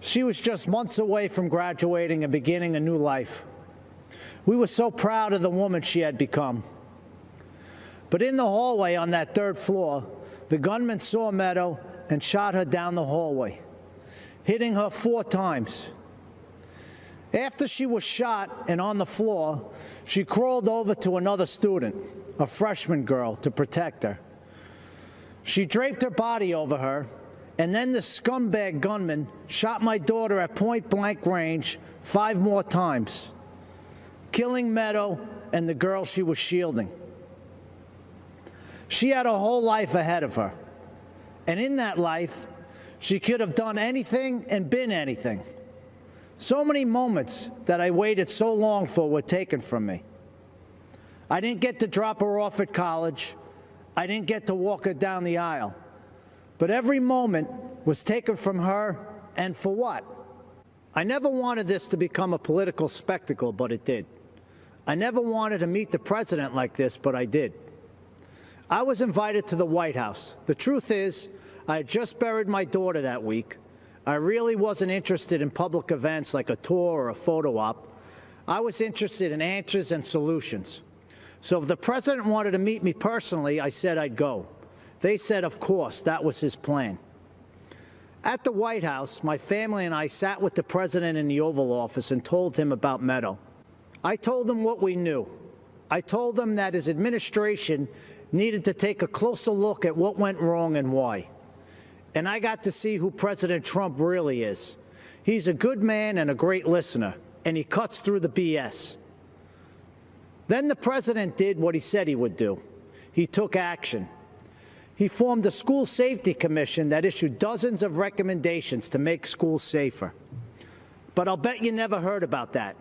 She was just months away from graduating and beginning a new life. We were so proud of the woman she had become. But in the hallway on that third floor, the gunman saw Meadow and shot her down the hallway, hitting her 4 times. After she was shot and on the floor, she crawled over to another student, a freshman girl, to protect her. She draped her body over her, and then the scumbag gunman shot my daughter at point-blank range 5 more times, killing Meadow and the girl she was shielding. She had a whole life ahead of her, and in that life, she could have done anything and been anything. So many moments that I waited so long for were taken from me. I didn't get to drop her off at college. I didn't get to walk her down the aisle. But every moment was taken from her, and for what? I never wanted this to become a political spectacle, but it did. I never wanted to meet the president like this, but I did. I was invited to the White House. The truth is, I had just buried my daughter that week. I really wasn't interested in public events like a tour or a photo op. I was interested in answers and solutions. So if the president wanted to meet me personally, I said I'd go. They said, of course, that was his plan. At the White House, my family and I sat with the president in the Oval Office and told him about Meadow. I told him what we knew. I told him that his administration needed to take a closer look at what went wrong and why. And I got to see who President Trump really is. He's a good man and a great listener, and he cuts through the BS. Then the president did what he said he would do. He took action. He formed a school safety commission that issued dozens of recommendations to make schools safer. But I'll bet you never heard about that.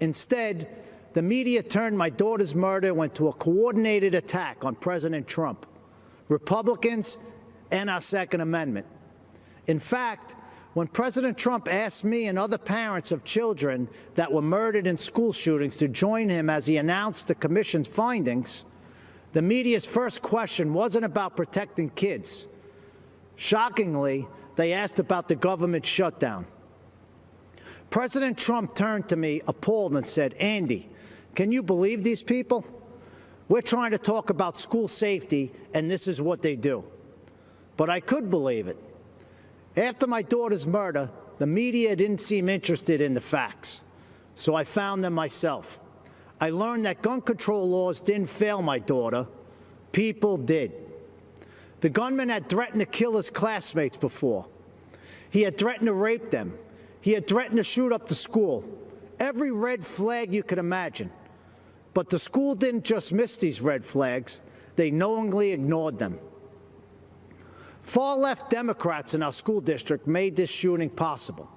Instead, the media turned my daughter's murder into a coordinated attack on President Trump, Republicans, and our Second Amendment. In fact, when President Trump asked me and other parents of children that were murdered in school shootings to join him as he announced the commission's findings, the media's first question wasn't about protecting kids. Shockingly, they asked about the government shutdown. President Trump turned to me appalled and said, "Andy, can you believe these people? We're trying to talk about school safety, and this is what they do." But I could believe it. After my daughter's murder, the media didn't seem interested in the facts, so I found them myself. I learned that gun control laws didn't fail my daughter. People did. The gunman had threatened to kill his classmates before. He had threatened to rape them. He had threatened to shoot up the school. Every red flag you could imagine. But the school didn't just miss these red flags. They knowingly ignored them. Far-left Democrats in our school district made this shooting possible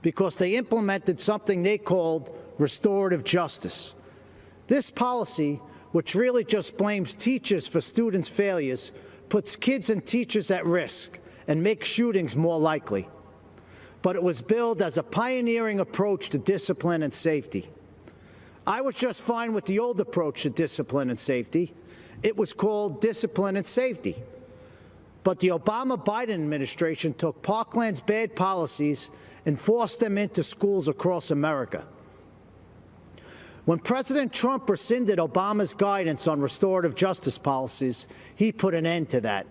because they implemented something they called restorative justice. This policy, which really just blames teachers for students' failures, puts kids and teachers at risk and makes shootings more likely. But it was billed as a pioneering approach to discipline and safety. I was just fine with the old approach to discipline and safety. It was called discipline and safety. But the Obama-Biden administration took Parkland's bad policies and forced them into schools across America. When President Trump rescinded Obama's guidance on restorative justice policies, he put an end to that.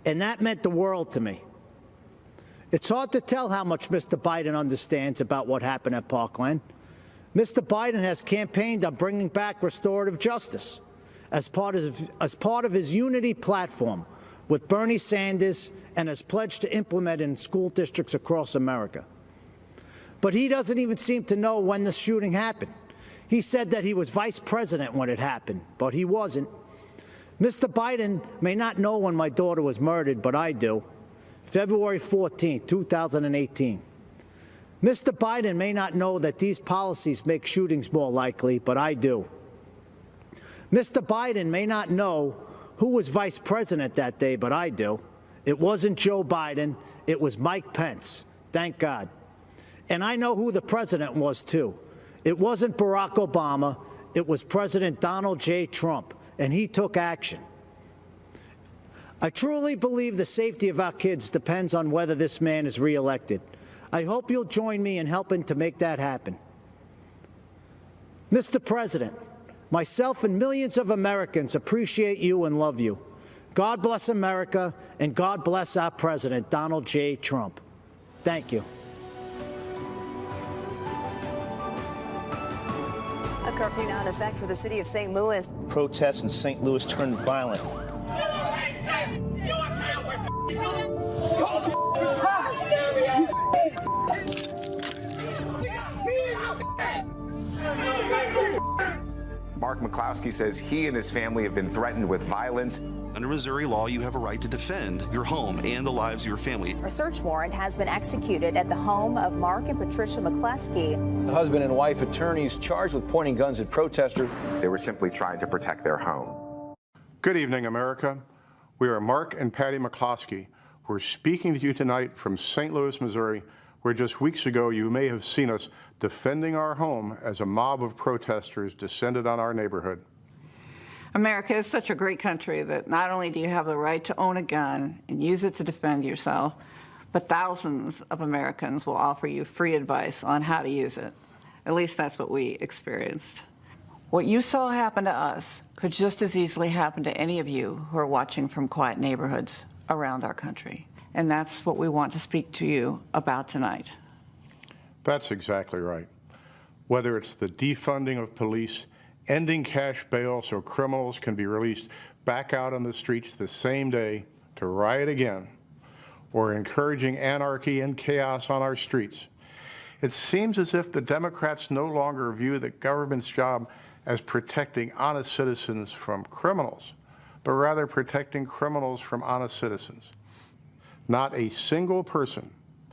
And that meant the world to me. It's hard to tell how much Mr. Biden understands about what happened at Parkland. Mr. Biden has campaigned on bringing back restorative justice as part of his unity platform with Bernie Sanders and has pledged to implement it in school districts across America. But he doesn't even seem to know when the shooting happened. He said that he was vice president when it happened, but he wasn't. Mr. Biden may not know when my daughter was murdered, but I do. February 14, 2018. Mr. Biden may not know that these policies make shootings more likely, but I do. Mr. Biden may not know who was vice president that day, but I do. It wasn't Joe Biden. It was Mike Pence. Thank God. And I know who the president was, too. It wasn't Barack Obama. It was President Donald J. Trump, and he took action. I truly believe the safety of our kids depends on whether this man is reelected. I hope you'll join me in helping to make that happen. Mr. President, myself and millions of Americans appreciate you and love you. God bless America, and God bless our President, Donald J. Trump. Thank you. A Curfew now in effect for the city of St. Louis. Protests in St. Louis turned violent. Mark McCloskey says he and his family have been threatened with violence. Under Missouri law, you have a right to defend your home and the lives of your family. A search warrant has been executed at the home of Mark and Patricia McCloskey. The husband and wife attorneys charged with pointing guns at protesters. They were simply trying to protect their home. Good evening, America. We are Mark and Patty McCloskey. We're speaking to you tonight from St. Louis, Missouri, where just weeks ago you may have seen us defending our home as a mob of protesters descended on our neighborhood. America is such a great country that not only do you have the right to own a gun and use it to defend yourself, but thousands of Americans will offer you free advice on how to use it. At least that's what we experienced. What you saw happen to us could just as easily happen to any of you who are watching from quiet neighborhoods around our country. And that's what we want to speak to you about tonight. That's exactly right. Whether it's the defunding of police, ending cash bail so criminals can be released back out on the streets the same day to riot again, or encouraging anarchy and chaos on our streets, it seems as if the Democrats no longer view the government's job as protecting honest citizens from criminals, but rather protecting criminals from honest citizens. Not a single person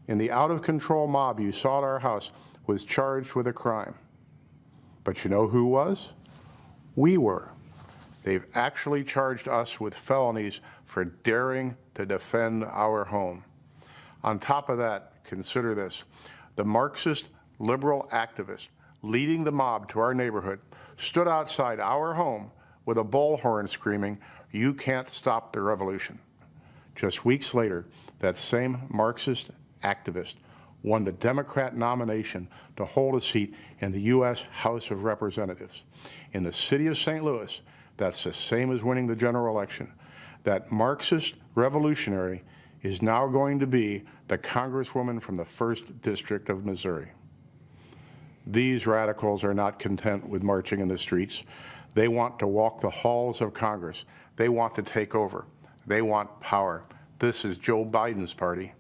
in the out-of-control mob you saw at our house was charged with a crime. But you know who was? We were. They've actually charged us with felonies for daring to defend our home. On top of that, consider this. The Marxist liberal activist leading the mob to our neighborhood stood outside our home with a bullhorn screaming, "You can't stop the revolution." Just weeks later, that same Marxist activist won the Democrat nomination to hold a seat in the U.S. House of Representatives. In the city of St. Louis, that's the same as winning the general election. That Marxist revolutionary is now going to be the Congresswoman from the 1st District of Missouri. These radicals are not content with marching in the streets. They want to walk the halls of Congress. They want to take over. They want power. This is Joe Biden's party.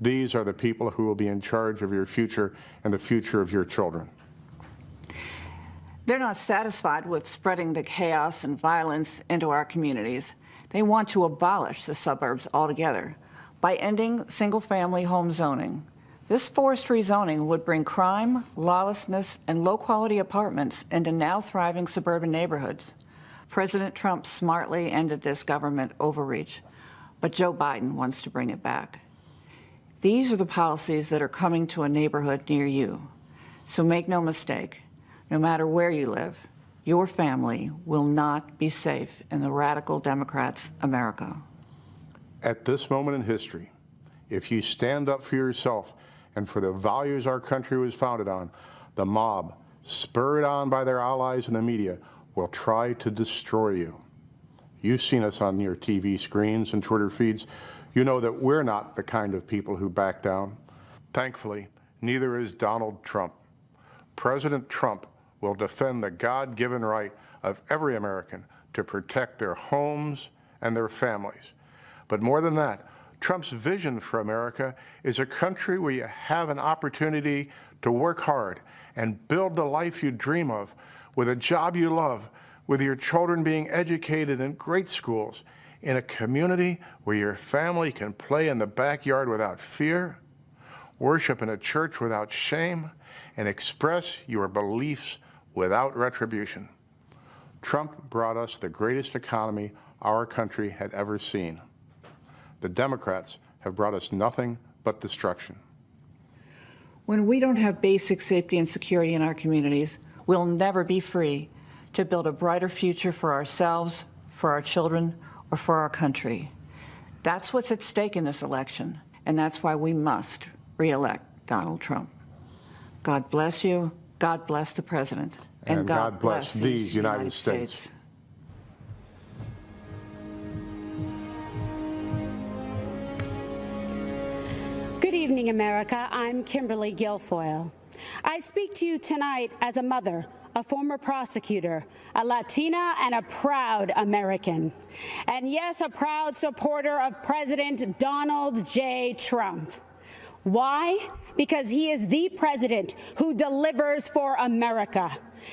These are the people who will be in charge of your future and the future of your children. They're not satisfied with spreading the chaos and violence into our communities. They want to abolish the suburbs altogether by ending single-family home zoning. This forced rezoning would bring crime, lawlessness, and low-quality apartments into now thriving suburban neighborhoods. President Trump smartly ended this government overreach, but Joe Biden wants to bring it back. These are the policies that are coming to a neighborhood near you. So make no mistake, no matter where you live, your family will not be safe in the radical Democrats' America. At this moment in history, if you stand up for yourself and for the values our country was founded on, the mob, spurred on by their allies in the media, will try to destroy you. You've seen us on your TV screens and Twitter feeds. You know that we're not the kind of people who back down. Thankfully, neither is Donald Trump. President Trump will defend the God-given right of every American to protect their homes and their families. But more than that, Trump's vision for America is a country where you have an opportunity to work hard and build the life you dream of, with a job you love, with your children being educated in great schools, in a community where your family can play in the backyard without fear, worship in a church without shame, and express your beliefs without retribution. Trump brought us the greatest economy our country had ever seen. The Democrats have brought us nothing but destruction. When we don't have basic safety and security in our communities, we'll never be free to build a brighter future for ourselves, for our children, or for our country. That's what's at stake in this election, and that's why we must re-elect Donald Trump. God bless you. God bless the President. And God bless these United States. Good evening, America. I'm Kimberly Guilfoyle. I speak to you tonight as a mother, a former prosecutor, a Latina, and a proud American. And yes, a proud supporter of President Donald J. Trump. Why? Because he is the president who delivers for America.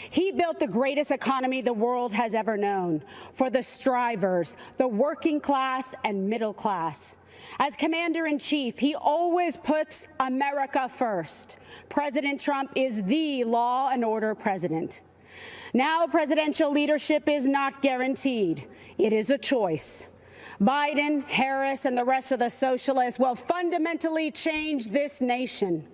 He built the greatest economy the world has ever known for the strivers, the working class and middle class. As commander-in-chief, he always puts America first. President Trump is the law and order president. Now, presidential leadership is not guaranteed. It is a choice. Biden, Harris, and the rest of the socialists will fundamentally change this nation.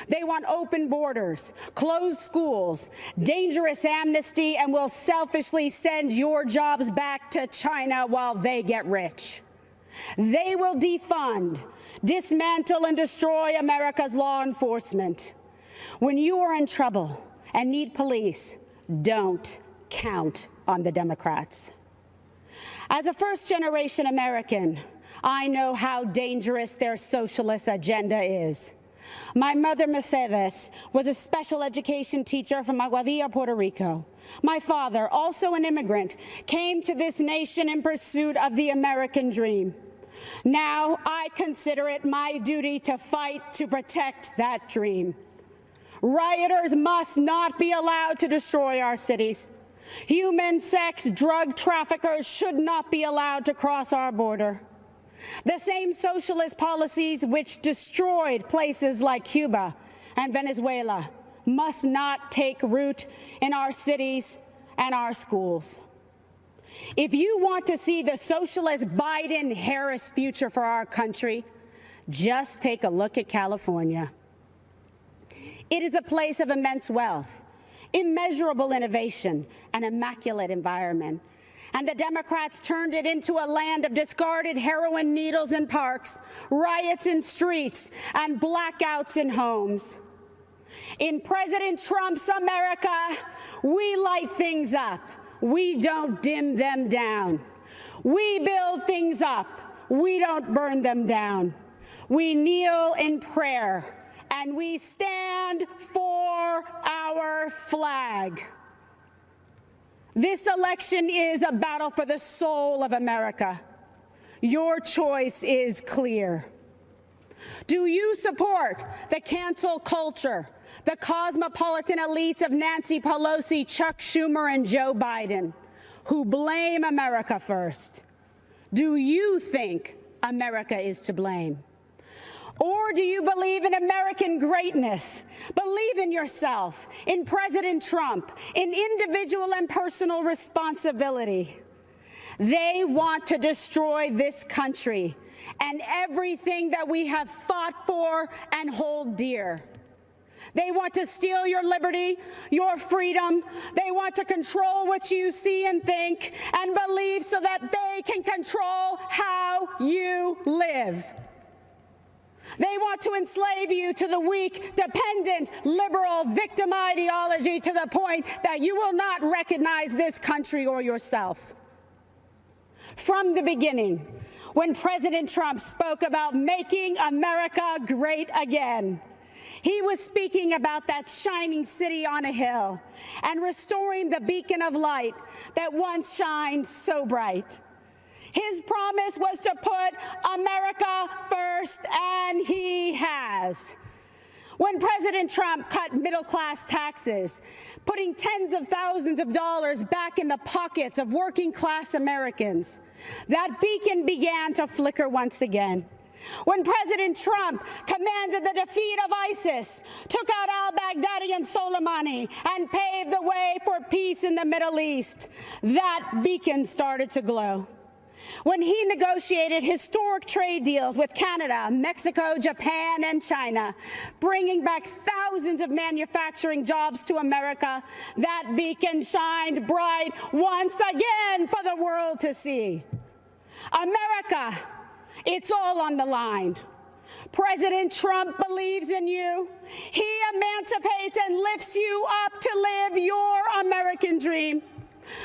They want open borders, closed schools, dangerous amnesty, and will selfishly send your jobs back to China while they get rich. They will defund, dismantle, and destroy America's law enforcement. When you are in trouble and need police, don't count on the Democrats. As a first-generation American, I know how dangerous their socialist agenda is. My mother, Mercedes, was a special education teacher from Aguadilla, Puerto Rico. My father, also an immigrant, came to this nation in pursuit of the American dream. Now I consider it my duty to fight to protect that dream. Rioters must not be allowed to destroy our cities. Human sex drug traffickers should not be allowed to cross our border. The same socialist policies which destroyed places like Cuba and Venezuela must not take root in our cities and our schools. If you want to see the socialist Biden-Harris future for our country, just take a look at California. It is a place of immense wealth, immeasurable innovation, and immaculate environment. And the Democrats turned it into a land of discarded heroin needles in parks, riots in streets, and blackouts in homes. In President Trump's America, we light things up. We don't dim them down. We build things up. We don't burn them down. We kneel in prayer, and we stand for our flag. This election is a battle for the soul of America. Your choice is clear. Do you support the cancel culture, the cosmopolitan elites of Nancy Pelosi, Chuck Schumer, and Joe Biden, who blame America first? Do you think America is to blame? Or do you believe in American greatness? Believe in yourself, in President Trump, in individual and personal responsibility. They want to destroy this country and everything that we have fought for and hold dear. They want to steal your liberty, your freedom. They want to control what you see and think and believe so that they can control how you live. They want to enslave you to the weak, dependent, liberal, victim ideology to the point that you will not recognize this country or yourself. From the beginning, when President Trump spoke about making America great again, he was speaking about that shining city on a hill and restoring the beacon of light that once shined so bright. His promise was to put America first, and he has. When President Trump cut middle-class taxes, putting tens of thousands of dollars back in the pockets of working-class Americans, that beacon began to flicker once again. When President Trump commanded the defeat of ISIS, took out al-Baghdadi and Soleimani, and paved the way for peace in the Middle East, that beacon started to glow. When he negotiated historic trade deals with Canada, Mexico, Japan, and China, bringing back thousands of manufacturing jobs to America, that beacon shined bright once again for the world to see. America, it's all on the line. President Trump believes in you. He emancipates and lifts you up to live your American dream.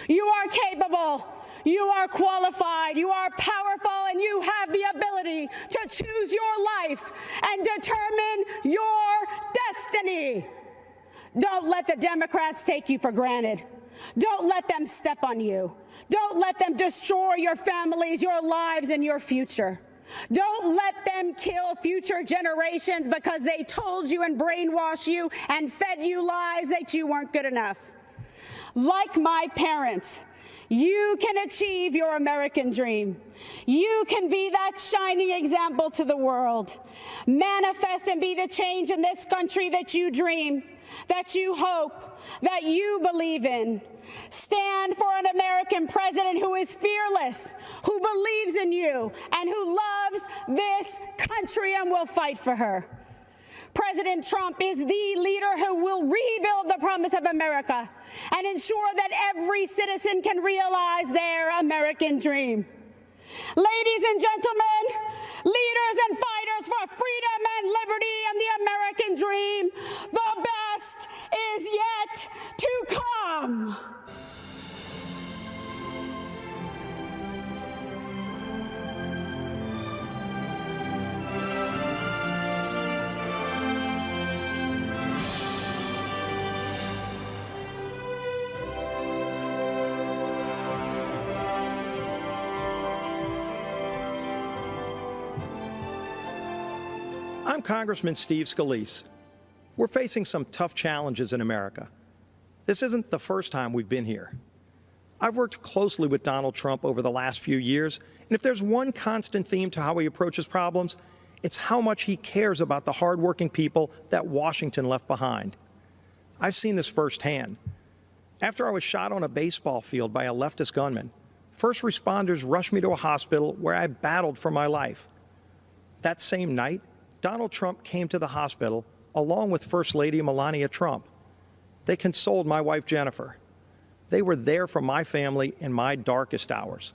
You are capable. You are qualified, you are powerful, and you have the ability to choose your life and determine your destiny. Don't let the Democrats take you for granted. Don't let them step on you. Don't let them destroy your families, your lives, and your future. Don't let them kill future generations because they told you and brainwashed you and fed you lies that you weren't good enough. Like my parents, you can achieve your American dream. You can be that shining example to the world. Manifest and be the change in this country that you dream, that you hope, that you believe in. Stand for an American president who is fearless, who believes in you, and who loves this country and will fight for her. President Trump is the leader who will rebuild the promise of America and ensure that every citizen can realize their American dream. Ladies and gentlemen, leaders and fighters for freedom and liberty and the American dream, the best is yet to come. I'm Congressman Steve Scalise. We're facing some tough challenges in America. This isn't the first time we've been here. I've worked closely with Donald Trump over the last few years, and if there's one constant theme to how he approaches problems, it's how much he cares about the hardworking people that Washington left behind. I've seen this firsthand. After I was shot on a baseball field by a leftist gunman, first responders rushed me to a hospital where I battled for my life. That same night, Donald Trump came to the hospital along with First Lady Melania Trump. They consoled my wife, Jennifer. They were there for my family in my darkest hours.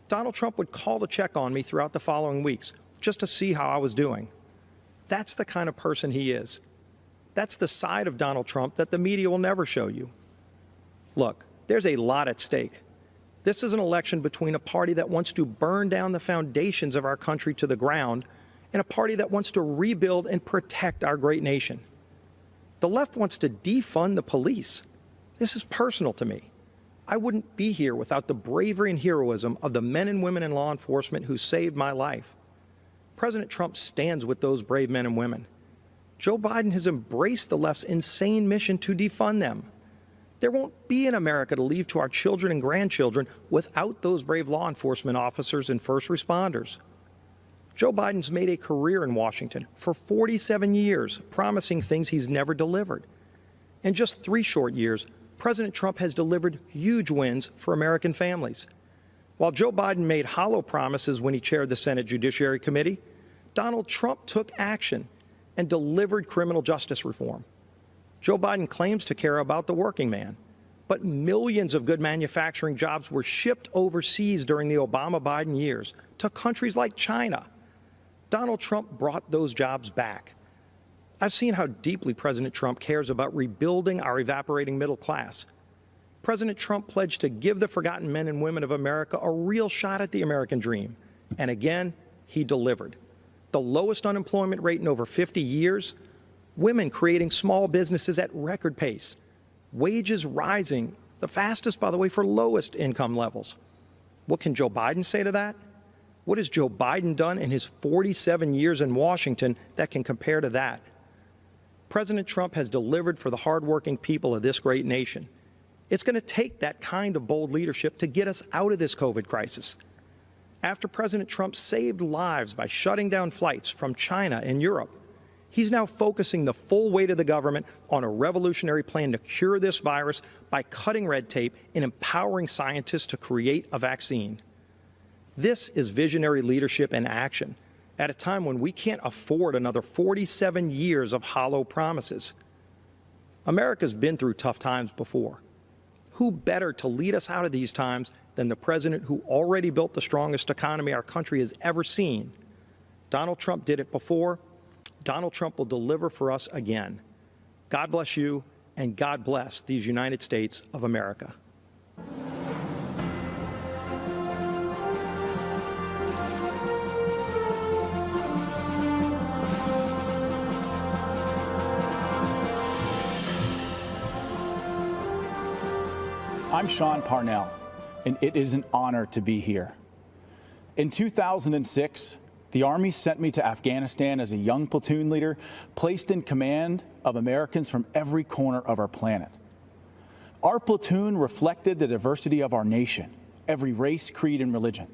Donald Trump would call to check on me throughout the following weeks, just to see how I was doing. That's the kind of person he is. That's the side of Donald Trump that the media will never show you. Look, there's a lot at stake. This is an election between a party that wants to burn down the foundations of our country to the ground and a party that wants to rebuild and protect our great nation. The left wants to defund the police. This is personal to me. I wouldn't be here without the bravery and heroism of the men and women in law enforcement who saved my life. President Trump stands with those brave men and women. Joe Biden has embraced the left's insane mission to defund them. There won't be an America to leave to our children and grandchildren without those brave law enforcement officers and first responders. Joe Biden's made a career in Washington for 47 years, promising things he's never delivered. In just 3 short years, President Trump has delivered huge wins for American families. While Joe Biden made hollow promises when he chaired the Senate Judiciary Committee, Donald Trump took action and delivered criminal justice reform. Joe Biden claims to care about the working man, but millions of good manufacturing jobs were shipped overseas during the Obama-Biden years to countries like China. Donald Trump brought those jobs back. I've seen how deeply President Trump cares about rebuilding our evaporating middle class. President Trump pledged to give the forgotten men and women of America a real shot at the American dream. And again, he delivered. The lowest unemployment rate in over 50 years, women creating small businesses at record pace, wages rising, the fastest, by the way, for lowest income levels. What can Joe Biden say to that? What has Joe Biden done in his 47 years in Washington that can compare to that? President Trump has delivered for the hardworking people of this great nation. It's going to take that kind of bold leadership to get us out of this COVID crisis. After President Trump saved lives by shutting down flights from China and Europe, he's now focusing the full weight of the government on a revolutionary plan to cure this virus by cutting red tape and empowering scientists to create a vaccine. This is visionary leadership in action at a time when we can't afford another 47 years of hollow promises. America's been through tough times before. Who better to lead us out of these times than the president who already built the strongest economy our country has ever seen? Donald Trump did it before. Donald Trump will deliver for us again. God bless you, and God bless these United States of America. I'm Sean Parnell, and it is an honor to be here. In 2006, the Army sent me to Afghanistan as a young platoon leader, placed in command of Americans from every corner of our planet. Our platoon reflected the diversity of our nation, every race, creed, and religion.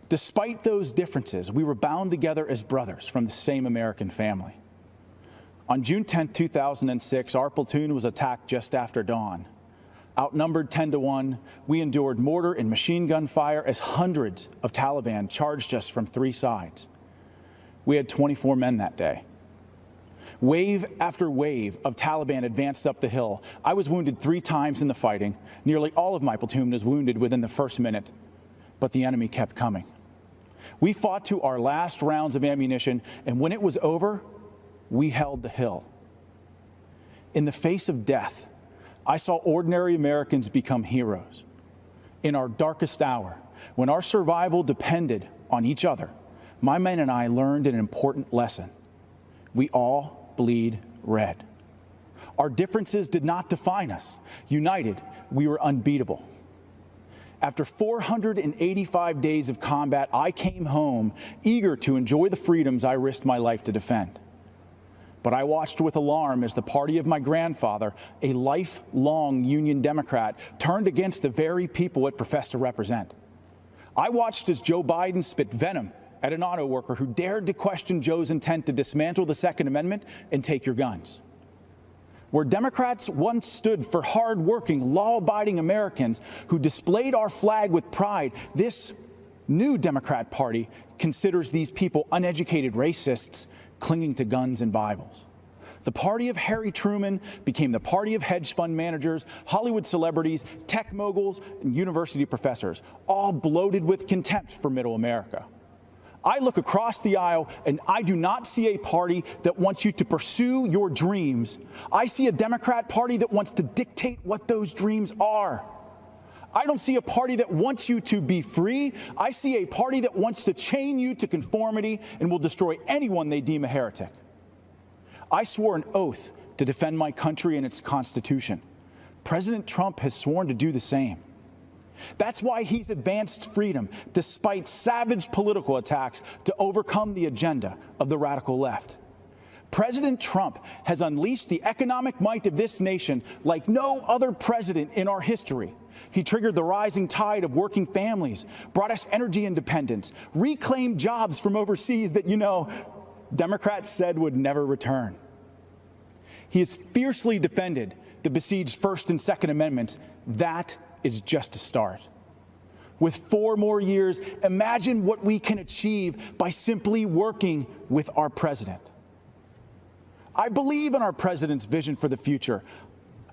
Despite those differences, we were bound together as brothers from the same American family. On June 10, 2006, our platoon was attacked just after dawn. Outnumbered 10-1, we endured mortar and machine gun fire as hundreds of Taliban charged us from three sides. We had 24 men that day. Wave after wave of Taliban advanced up the hill. I was wounded 3 times in the fighting. Nearly all of my platoon was wounded within the first minute, but the enemy kept coming. We fought to our last rounds of ammunition, and when it was over, we held the hill. In the face of death, I saw ordinary Americans become heroes. In our darkest hour, when our survival depended on each other, my men and I learned an important lesson. We all bleed red. Our differences did not define us. United, we were unbeatable. After 485 days of combat, I came home eager to enjoy the freedoms I risked my life to defend. But I watched with alarm as the party of my grandfather, a lifelong Union Democrat, turned against the very people it professed to represent. I watched as Joe Biden spit venom at an auto worker who dared to question Joe's intent to dismantle the Second Amendment and take your guns. Where Democrats once stood for hard-working, law-abiding Americans who displayed our flag with pride, this new Democrat Party considers these people uneducated racists clinging to guns and Bibles. The party of Harry Truman became the party of hedge fund managers, Hollywood celebrities, tech moguls, and university professors, all bloated with contempt for middle America. I look across the aisle and I do not see a party that wants you to pursue your dreams. I see a Democrat Party that wants to dictate what those dreams are. I don't see a party that wants you to be free. I see a party that wants to chain you to conformity and will destroy anyone they deem a heretic. I swore an oath to defend my country and its Constitution. President Trump has sworn to do the same. That's why he's advanced freedom, despite savage political attacks, to overcome the agenda of the radical left. President Trump has unleashed the economic might of this nation like no other president in our history. He triggered the rising tide of working families, brought us energy independence, reclaimed jobs from overseas that, Democrats said would never return. He has fiercely defended the besieged First and Second Amendments. That is just a start. With 4 more years, imagine what we can achieve by simply working with our president. I believe in our president's vision for the future.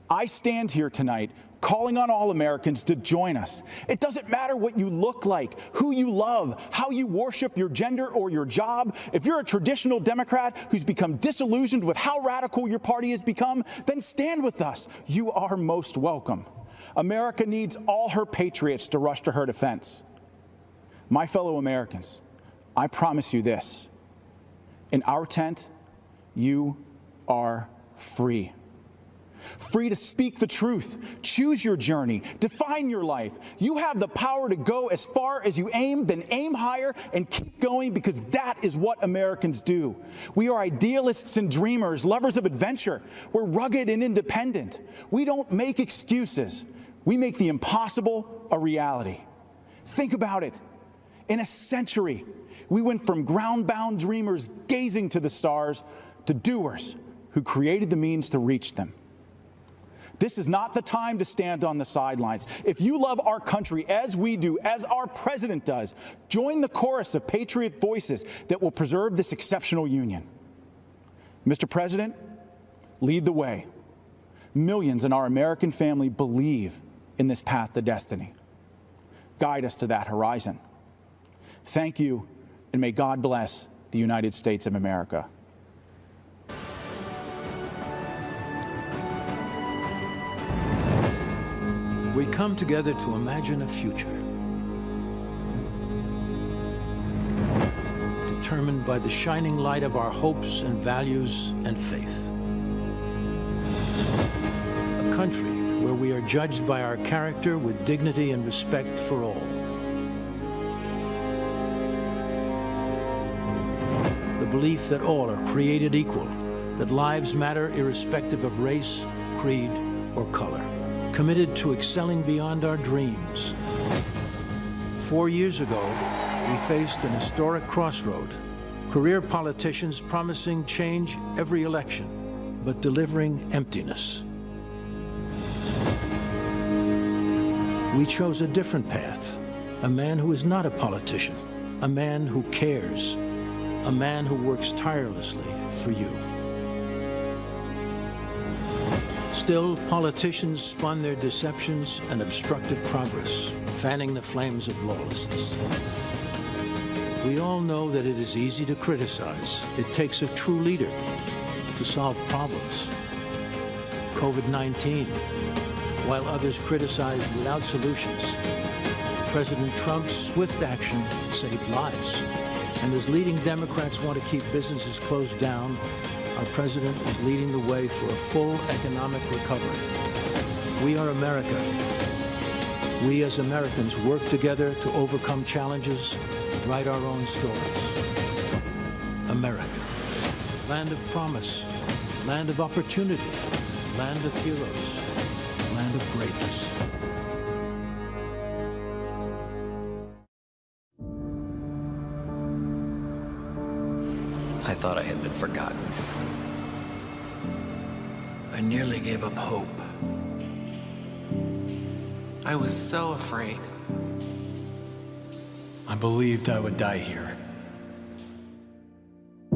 I stand here tonight calling on all Americans to join us. It doesn't matter what you look like, who you love, how you worship your gender or your job. If you're a traditional Democrat who's become disillusioned with how radical your party has become, then stand with us. You are most welcome. America needs all her patriots to rush to her defense. My fellow Americans, I promise you this. In our tent, you are free. Free to speak the truth, choose your journey, define your life. You have the power to go as far as you aim, then aim higher and keep going, because that is what Americans do. We are idealists and dreamers, lovers of adventure. We're rugged and independent. We don't make excuses. We make the impossible a reality. Think about it. In a century, we went from ground-bound dreamers gazing to the stars to doers who created the means to reach them. This is not the time to stand on the sidelines. If you love our country as we do, as our president does, join the chorus of patriot voices that will preserve this exceptional union. Mr. President, lead the way. Millions in our American family believe in this path to destiny. Guide us to that horizon. Thank you, and may God bless the United States of America. We come together to imagine a future determined by the shining light of our hopes and values and faith. A country where we are judged by our character with dignity and respect for all. The belief that all are created equal, that lives matter irrespective of race, creed, or color. Committed to excelling beyond our dreams. 4 years ago, we faced an historic crossroad. Career politicians promising change every election, but delivering emptiness. We chose a different path. A man who is not a politician, a man who cares, a man who works tirelessly for you. Still, politicians spun their deceptions and obstructed progress, fanning the flames of lawlessness. We all know that it is easy to criticize. It takes a true leader to solve problems. COVID-19, while others criticize without solutions, President Trump's swift action saved lives. And as leading Democrats want to keep businesses closed down, our president is leading the way for a full economic recovery. We are America. We as Americans work together to overcome challenges, write our own stories. America, land of promise, land of opportunity, land of heroes, land of greatness. I thought I had been forgotten. I nearly gave up hope. I was so afraid. I believed I would die here.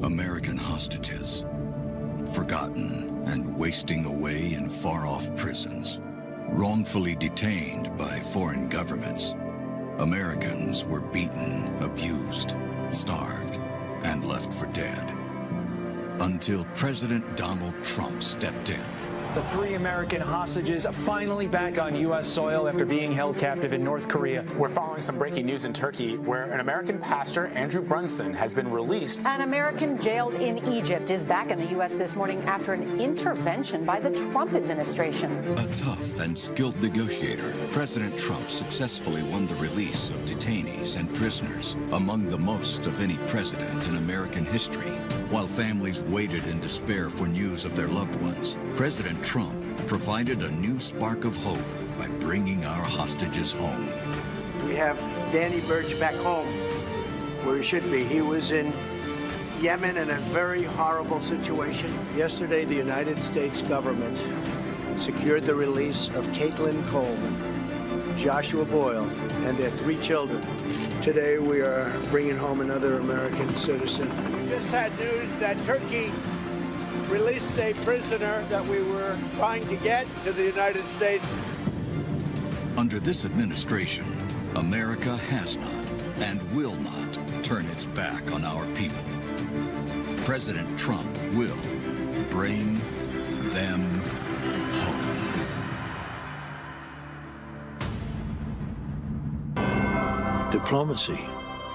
American hostages, forgotten and wasting away in far-off prisons, wrongfully detained by foreign governments. Americans were beaten, abused, starved, and left for dead. Until President Donald Trump stepped in. The 3 American hostages finally back on U.S. soil after being held captive in North Korea. We're following some breaking news in Turkey where an American pastor, Andrew Brunson, has been released. An American jailed in Egypt is back in the U.S. this morning after an intervention by the Trump administration. A tough and skilled negotiator, President Trump successfully won the release of detainees and prisoners, among the most of any president in American history. While families waited in despair for news of their loved ones, President Trump provided a new spark of hope by bringing our hostages home. We have Danny Burch back home, where he should be. He was in Yemen in a very horrible situation. Yesterday, the United States government secured the release of Caitlin Coleman, Joshua Boyle, and their 3 children. Today, we are bringing home another American citizen. We just had news that Turkey released a prisoner that we were trying to get to the United States. Under this administration, America has not and will not turn its back on our people. President Trump will bring them home. Diplomacy,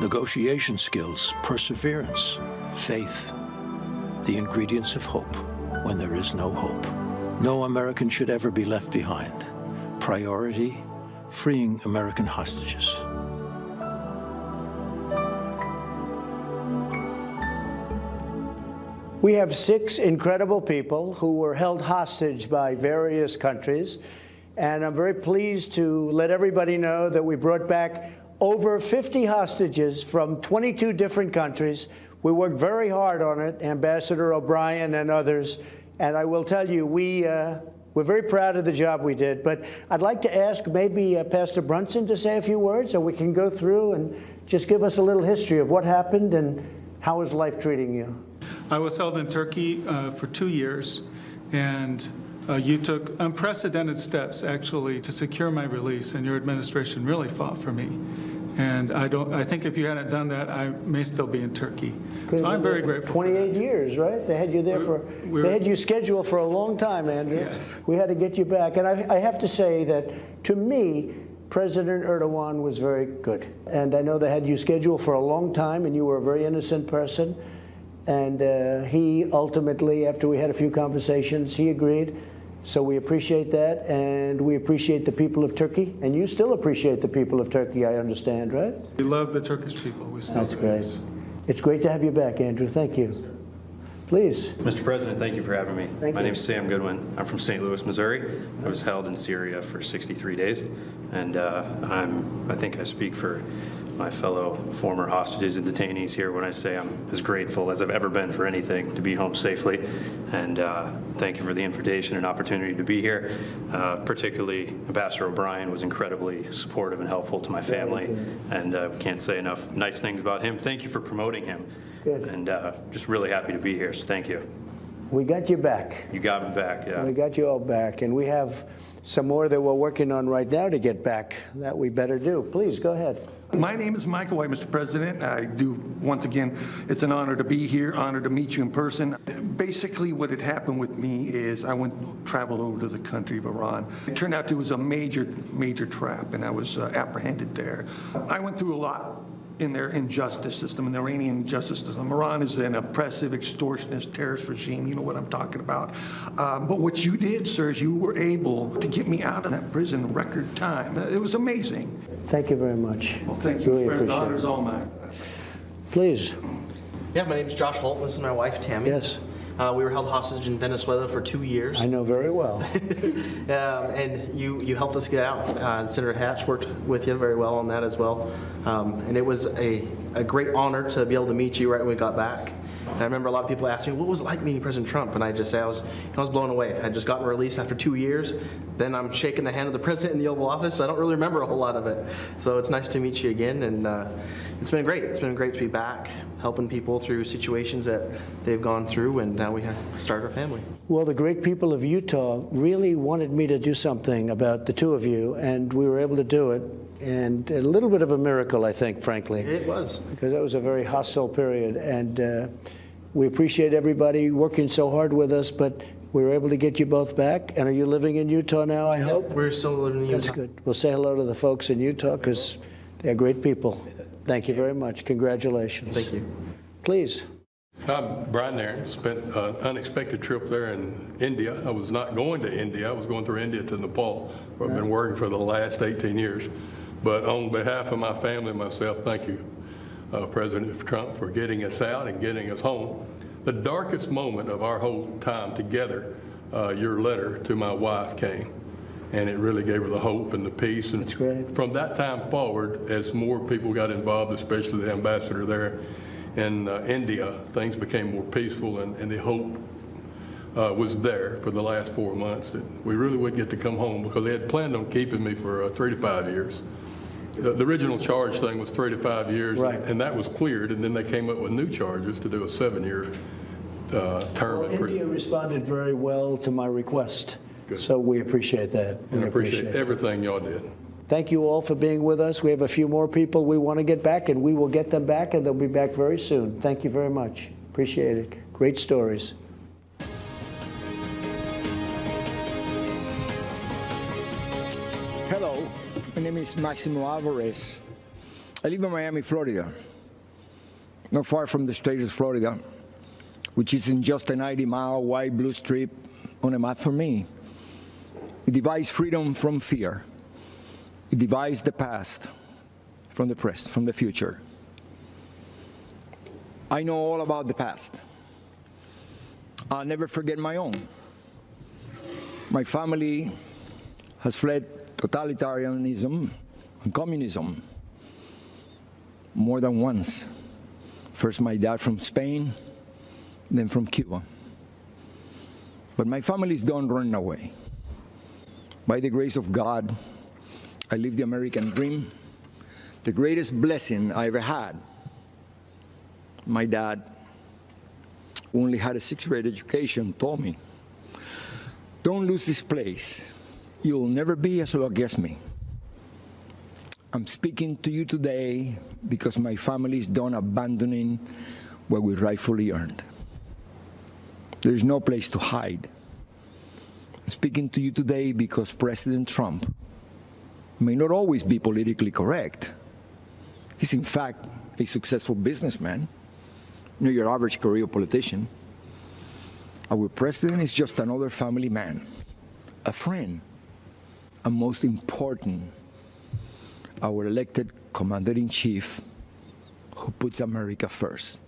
negotiation skills, perseverance, faith. The ingredients of hope when there is no hope. No American should ever be left behind. Priority, freeing American hostages. We have 6 incredible people who were held hostage by various countries, and I'm very pleased to let everybody know that we brought back over 50 hostages from 22 different countries. We worked very hard on it, Ambassador O'Brien and others, and I will tell you, we're very proud of the job we did. But I'd like to ask maybe Pastor Brunson to say a few words, so we can go through and just give us a little history of what happened and how is life treating you. I was held in Turkey for 2 years, and you took unprecedented steps, actually, to secure my release, and your administration really fought for me. And I think if you hadn't done that, I may still be in Turkey. So I'm very grateful. 28 years, right? They had you there they had you scheduled for a long time, Andrew. Yes. We had to get you back. And I have to say that, to me, President Erdogan was very good. And I know they had you scheduled for a long time, and you were a very innocent person. And he ultimately, after we had a few conversations, he agreed. So we appreciate that, and we appreciate the people of Turkey, and you still appreciate the people of Turkey, I understand, right? We love the Turkish people. We still That's do. great. It's great to have you back, Andrew. Thank you. Please. Mr. President, thank you for having me. Thank My you. name is Sam Goodwin. I'm from St. Louis, Missouri. I was held in Syria for 63 days, and I think I speak for my fellow former hostages and detainees here when I say I'm as grateful as I've ever been for anything to be home safely. And thank you for the invitation and opportunity to be here. Particularly, Ambassador O'Brien was incredibly supportive and helpful to my family, and we can't say enough nice things about him. Thank you for promoting him. Good. And just really happy to be here, so thank you. We got you back. You got me back, yeah. We got you all back, and we have some more that we're working on right now to get back that we better do. Please, go ahead. My name is Michael White, Mr. President. I do, once again, it's an honor to be here, honor to meet you in person. Basically, what had happened with me is I traveled over to the country of Iran. It turned out it was a major trap, and I was apprehended there. I went through a lot in their injustice system, in the Iranian justice system. Iran is an oppressive, extortionist, terrorist regime. You know what I'm talking about. But what you did, sir, is you were able to get me out of that prison in record time. It was amazing. Thank you very much. Well, thank you, really friend. The appreciate honor's it. all mine. Please. Yeah, my name is Josh Holt. This is my wife, Tammy. Yes. We were held hostage in Venezuela for 2 years. I know very well. And you helped us get out. Senator Hatch worked with you very well on that as well. And it was a great honor to be able to meet you right when we got back. And I remember a lot of people asking me, what was it like meeting President Trump? And I just say I was blown away. I'd just gotten released after 2 years. Then I'm shaking the hand of the president in the Oval Office. So I don't really remember a whole lot of it. So it's nice to meet you again. And it's been great. It's been great to be back, helping people through situations that they've gone through. And now we have started our family. Well, the great people of Utah really wanted me to do something about the two of you, and we were able to do it. And a little bit of a miracle, I think, frankly. It was. Because that was a very hostile period. And we appreciate everybody working so hard with us, but we were able to get you both back. And are you living in Utah now, I hope? We're still living in Utah. That's good. We'll say hello to the folks in Utah because they're great people. Thank you very much. Congratulations. Thank you. Please. I'm Brian there. Spent an unexpected trip there in India. I was not going to India. I was going through India to Nepal, where I've been working for the last 18 years. But on behalf of my family and myself, thank you, President Trump, for getting us out and getting us home. The darkest moment of our whole time together, your letter to my wife came. And it really gave her the hope and the peace. And that's great. From that time forward, as more people got involved, especially the ambassador there in India, things became more peaceful, and the hope was there for the last 4 months that we really would get to come home, because they had planned on keeping me for 3 to 5 years. The original charge thing was 3 to 5 years, right, and that was cleared, and then they came up with new charges to do a 7-year term. Well, India responded very well to my request. Good. So we appreciate that. And I appreciate everything y'all did. Thank you all for being with us. We have a few more people we want to get back, and we will get them back, and they'll be back very soon. Thank you very much. Appreciate it. Great stories. Hello, my name is Maximo Alvarez. I live in Miami, Florida, not far from the state of Florida, which is in just a 90-mile wide blue strip on a map for me. It divides freedom from fear. It divides the past from the present, from the future. I know all about the past. I'll never forget my own. My family has fled totalitarianism and communism more than once. First my dad from Spain, then from Cuba. But my families don't run away. By the grace of God, I live the American dream, the greatest blessing I ever had. My dad, who only had a 6th grade education, told me, don't lose this place. You'll never be as lucky as me. I'm speaking to you today because my family is done abandoning what we rightfully earned. There's no place to hide. I'm speaking to you today because President Trump may not always be politically correct. He's in fact a successful businessman, not your average career politician. Our president is just another family man, a friend, and most important, our elected commander-in-chief who puts America first.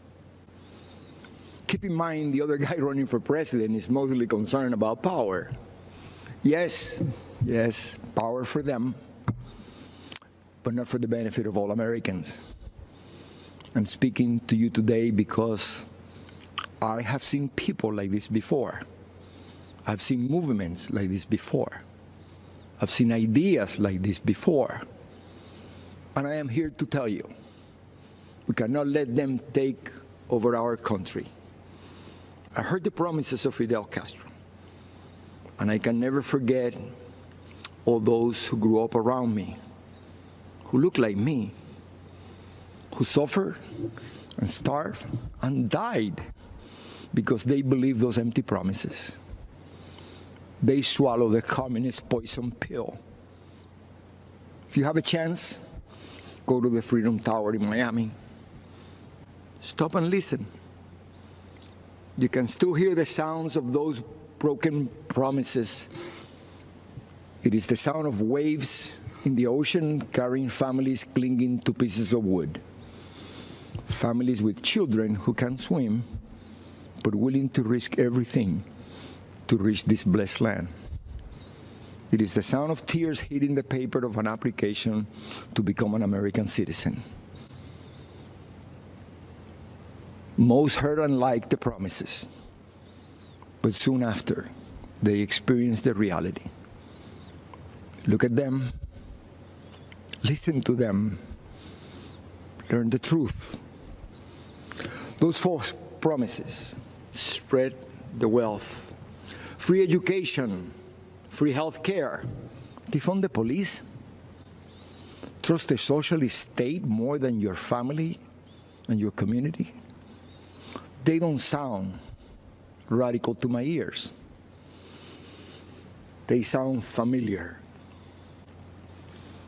Keep in mind, the other guy running for president is mostly concerned about power. Yes, power for them, but not for the benefit of all Americans. I'm speaking to you today because I have seen people like this before. I've seen movements like this before. I've seen ideas like this before. And I am here to tell you, we cannot let them take over our country. I heard the promises of Fidel Castro, and I can never forget all those who grew up around me, who looked like me, who suffered and starved and died because they believed those empty promises. They swallowed the communist poison pill. If you have a chance, go to the Freedom Tower in Miami. Stop and listen. You can still hear the sounds of those broken promises. It is the sound of waves in the ocean carrying families clinging to pieces of wood. Families with children who can't swim, but willing to risk everything to reach this blessed land. It is the sound of tears hitting the paper of an application to become an American citizen. Most heard and liked the promises, but soon after, they experienced the reality. Look at them, listen to them, learn the truth. Those false promises spread the wealth, free education, free health care, defund the police, trust the socialist state more than your family and your community. They don't sound radical to my ears. They sound familiar.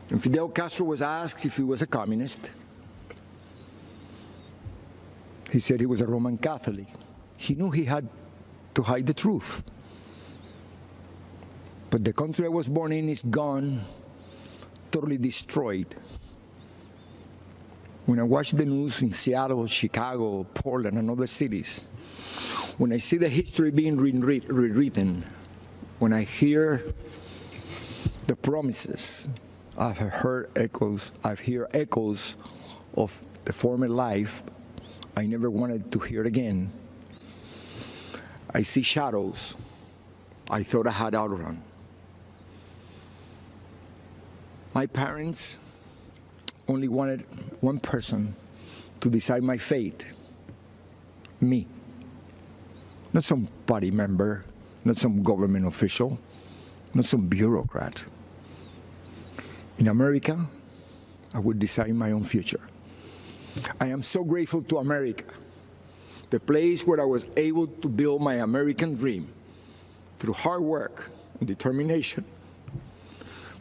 When Fidel Castro was asked if he was a communist, he said he was a Roman Catholic. He knew he had to hide the truth. But the country I was born in is gone, totally destroyed. When I watch the news in Seattle, Chicago, Portland, and other cities, when I see the history being rewritten, when I hear the promises, I've heard echoes of the former life I never wanted to hear again. I see shadows I thought I had outrun. My parents only wanted one person to decide my fate, me. Not some party member, not some government official, not some bureaucrat. In America, I would decide my own future. I am so grateful to America, the place where I was able to build my American dream through hard work and determination.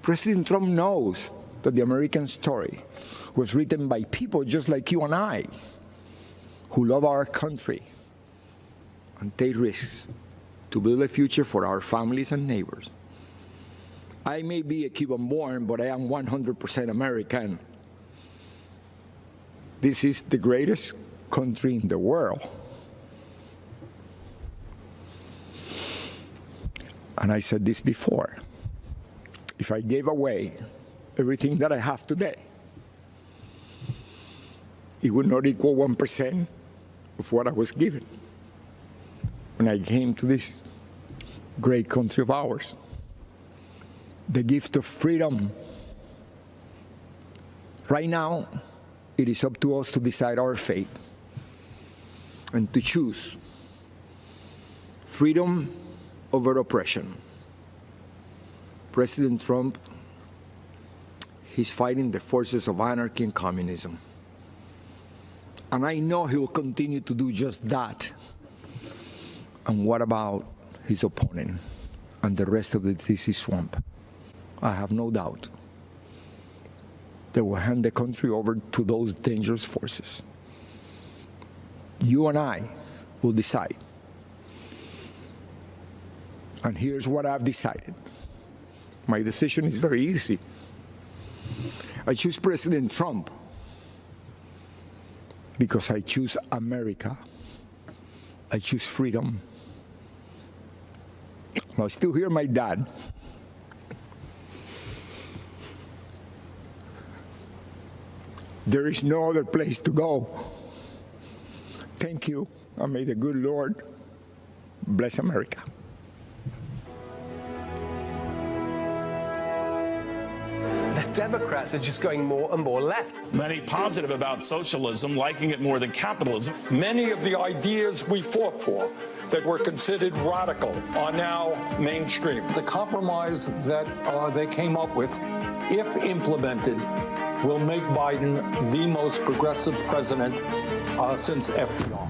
President Trump knows that the American story was written by people just like you and I, who love our country and take risks to build a future for our families and neighbors. I may be a Cuban-born, but I am 100% American. This is the greatest country in the world. And I said this before. If I gave away everything that I have today, it would not equal 1% of what I was given when I came to this great country of ours. The gift of freedom. Right now, it is up to us to decide our fate and to choose freedom over oppression. President Trump, he's fighting the forces of anarchy and communism. And I know he will continue to do just that. And what about his opponent and the rest of the DC swamp? I have no doubt they will hand the country over to those dangerous forces. You and I will decide. And here's what I've decided. My decision is very easy. I choose President Trump because I choose America. I choose freedom. I still hear my dad. There is no other place to go. Thank you, and may the good Lord bless America. The Democrats are just going more and more left. Many positive about socialism, liking it more than capitalism. Many of the ideas we fought for that were considered radical are now mainstream. The compromise that they came up with, if implemented, will make Biden the most progressive president since FDR.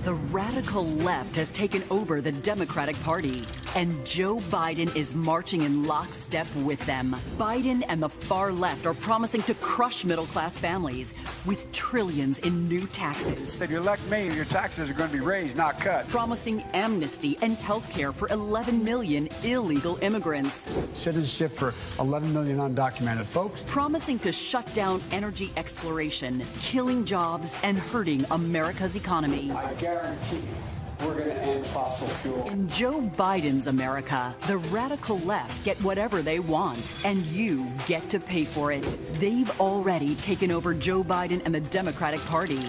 The radical left has taken over the Democratic Party, and Joe Biden is marching in lockstep with them. Biden and the far left are promising to crush middle-class families with trillions in new taxes. If you elect me, your taxes are going to be raised, not cut. Promising amnesty and health care for 11 million illegal immigrants. Citizenship for 11 million undocumented folks. Promising to shut down energy exploration, killing jobs, and hurting America's economy. I guarantee we're going to end fossil fuel. In Joe Biden's America, the radical left get whatever they want, and you get to pay for it. They've already taken over Joe Biden and the Democratic Party.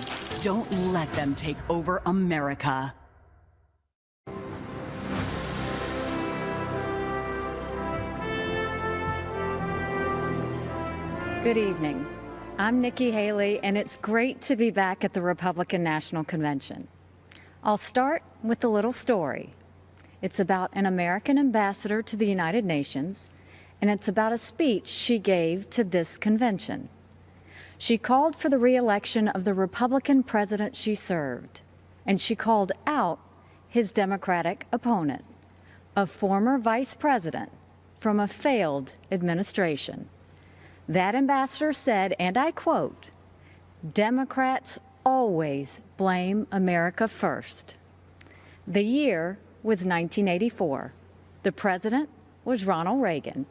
Don't let them take over America. Good evening. I'm Nikki Haley, and it's great to be back at the Republican National Convention. I'll start with a little story. It's about an American ambassador to the United Nations, and it's about a speech she gave to this convention. She called for the re-election of the Republican president she served, and she called out his Democratic opponent, a former vice president from a failed administration. That ambassador said, and I quote, "Democrats always blame America first." The year was 1984. The president was Ronald Reagan,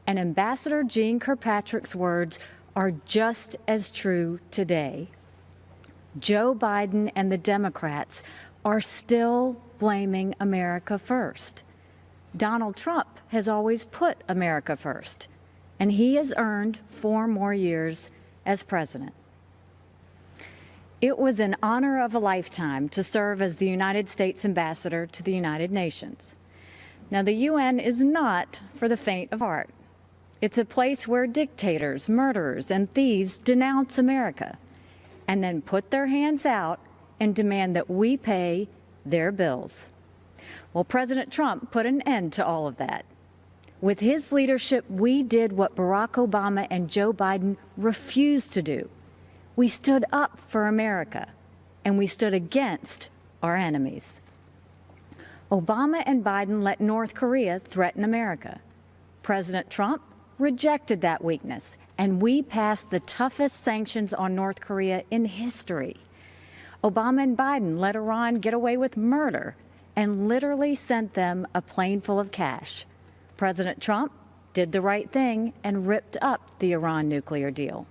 and Ambassador Jeane Kirkpatrick's words are just as true today. Joe Biden and the Democrats are still blaming America first. Donald Trump has always put America first, and he has earned 4 more years as president. It was an honor of a lifetime to serve as the United States ambassador to the United Nations. Now, the UN is not for the faint of heart. It's a place where dictators, murderers, and thieves denounce America and then put their hands out and demand that we pay their bills. Well, President Trump put an end to all of that. With his leadership, we did what Barack Obama and Joe Biden refused to do. We stood up for America, and we stood against our enemies. Obama and Biden let North Korea threaten America. President Trump rejected that weakness, and we passed the toughest sanctions on North Korea in history. Obama and Biden let Iran get away with murder and literally sent them a plane full of cash. President Trump did the right thing and ripped up the Iran nuclear deal.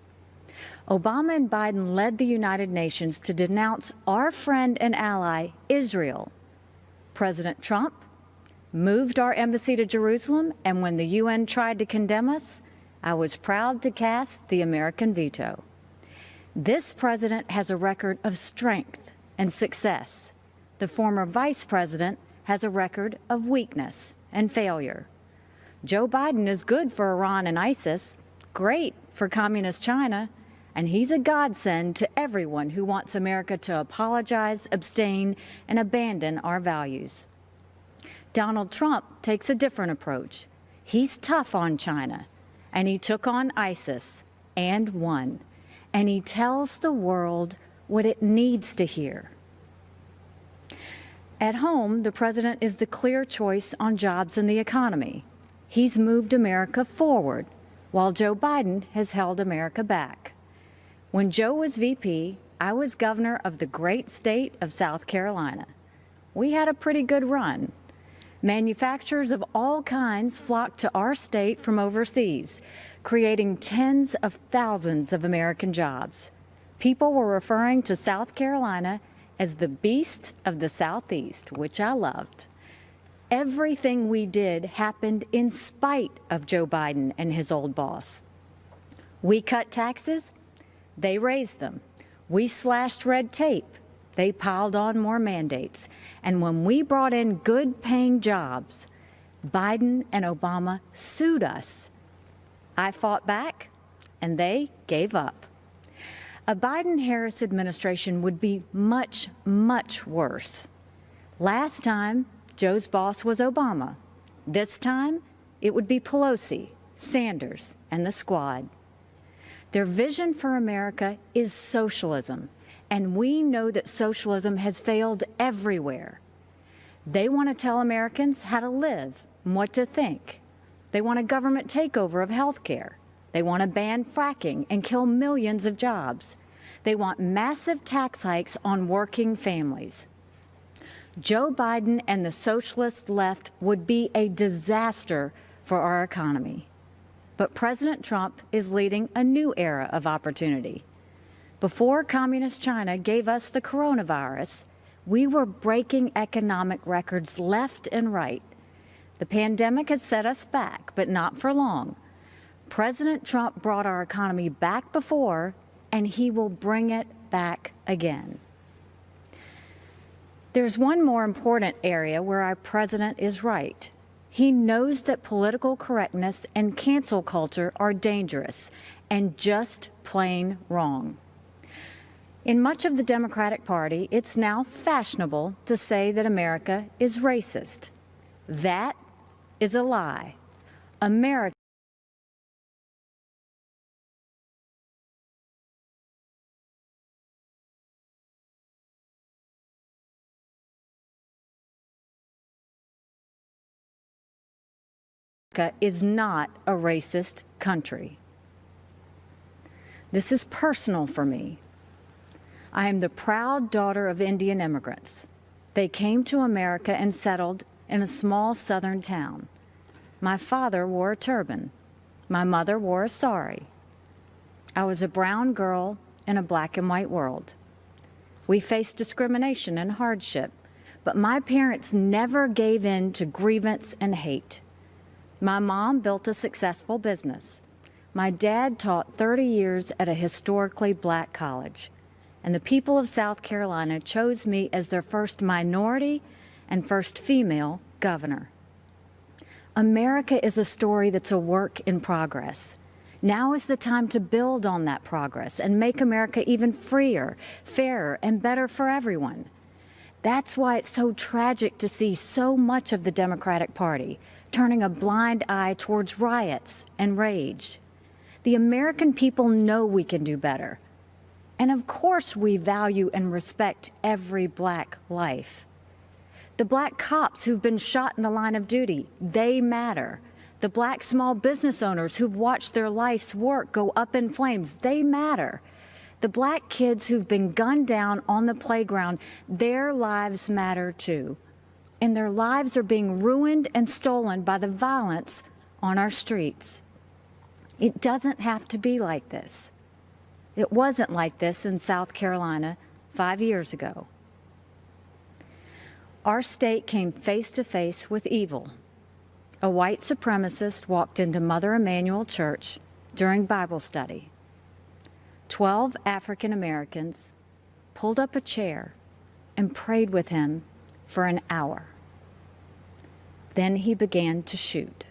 Obama and Biden led the United Nations to denounce our friend and ally, Israel. President Trump moved our embassy to Jerusalem, and when the UN tried to condemn us, I was proud to cast the American veto. This president has a record of strength and success. The former vice president has a record of weakness and failure. Joe Biden is good for Iran and ISIS, great for communist China, and he's a godsend to everyone who wants America to apologize, abstain, and abandon our values. Donald Trump takes a different approach. He's tough on China, and he took on ISIS and won. And he tells the world what it needs to hear. At home, the president is the clear choice on jobs and the economy. He's moved America forward, while Joe Biden has held America back. When Joe was VP, I was governor of the great state of South Carolina. We had a pretty good run. Manufacturers of all kinds flocked to our state from overseas, creating tens of thousands of American jobs. People were referring to South Carolina as the beast of the Southeast, which I loved. Everything we did happened in spite of Joe Biden and his old boss. We cut taxes, they raised them. We slashed red tape, they piled on more mandates. And when we brought in good-paying jobs, Biden and Obama sued us. I fought back, and they gave up. A Biden-Harris administration would be much, much worse. Last time, Joe's boss was Obama. This time, it would be Pelosi, Sanders, and the squad. Their vision for America is socialism, and we know that socialism has failed everywhere. They want to tell Americans how to live and what to think. They want a government takeover of health care. They want to ban fracking and kill millions of jobs. They want massive tax hikes on working families. Joe Biden and the socialist left would be a disaster for our economy. But President Trump is leading a new era of opportunity. Before Communist China gave us the coronavirus, we were breaking economic records left and right. The pandemic has set us back, but not for long. President Trump brought our economy back before, and he will bring it back again. There's one more important area where our president is right. He knows that political correctness and cancel culture are dangerous and just plain wrong. In much of the Democratic Party, it's now fashionable to say that America is racist. That is a lie. America is not a racist country. This is personal for me. I am the proud daughter of Indian immigrants. They came to America and settled in a small southern town. My father wore a turban. My mother wore a sari. I was a brown girl in a black and white world. We faced discrimination and hardship, but my parents never gave in to grievance and hate. My mom built a successful business. My dad taught 30 years at a historically black college. And the people of South Carolina chose me as their first minority and first female governor. America is a story that's a work in progress. Now is the time to build on that progress and make America even freer, fairer, and better for everyone. That's why it's so tragic to see so much of the Democratic Party turning a blind eye towards riots and rage. The American people know we can do better. And of course we value and respect every black life. The black cops who've been shot in the line of duty, they matter. The black small business owners who've watched their life's work go up in flames, they matter. The black kids who've been gunned down on the playground, their lives matter too. And their lives are being ruined and stolen by the violence on our streets. It doesn't have to be like this. It wasn't like this in South Carolina 5 years ago. Our state came face to face with evil. A white supremacist walked into Mother Emanuel Church during Bible study. 12 African Americans pulled up a chair and prayed with him for an hour. Then he began to shoot.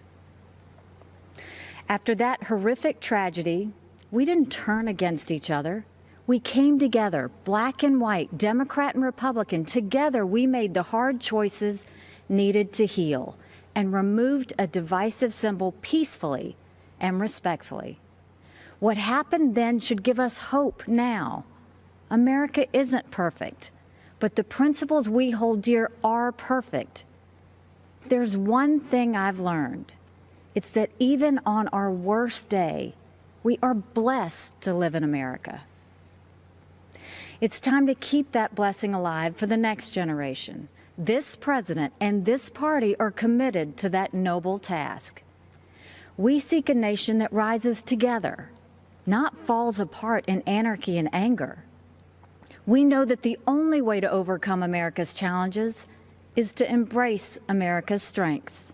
After that horrific tragedy, we didn't turn against each other. We came together, black and white, Democrat and Republican. Together, we made the hard choices needed to heal and removed a divisive symbol peacefully and respectfully. What happened then should give us hope now. America isn't perfect, but the principles we hold dear are perfect. If there's one thing I've learned, it's that even on our worst day, we are blessed to live in America. It's time to keep that blessing alive for the next generation. This president and this party are committed to that noble task. We seek a nation that rises together, not falls apart in anarchy and anger. We know that the only way to overcome America's challenges is to embrace America's strengths.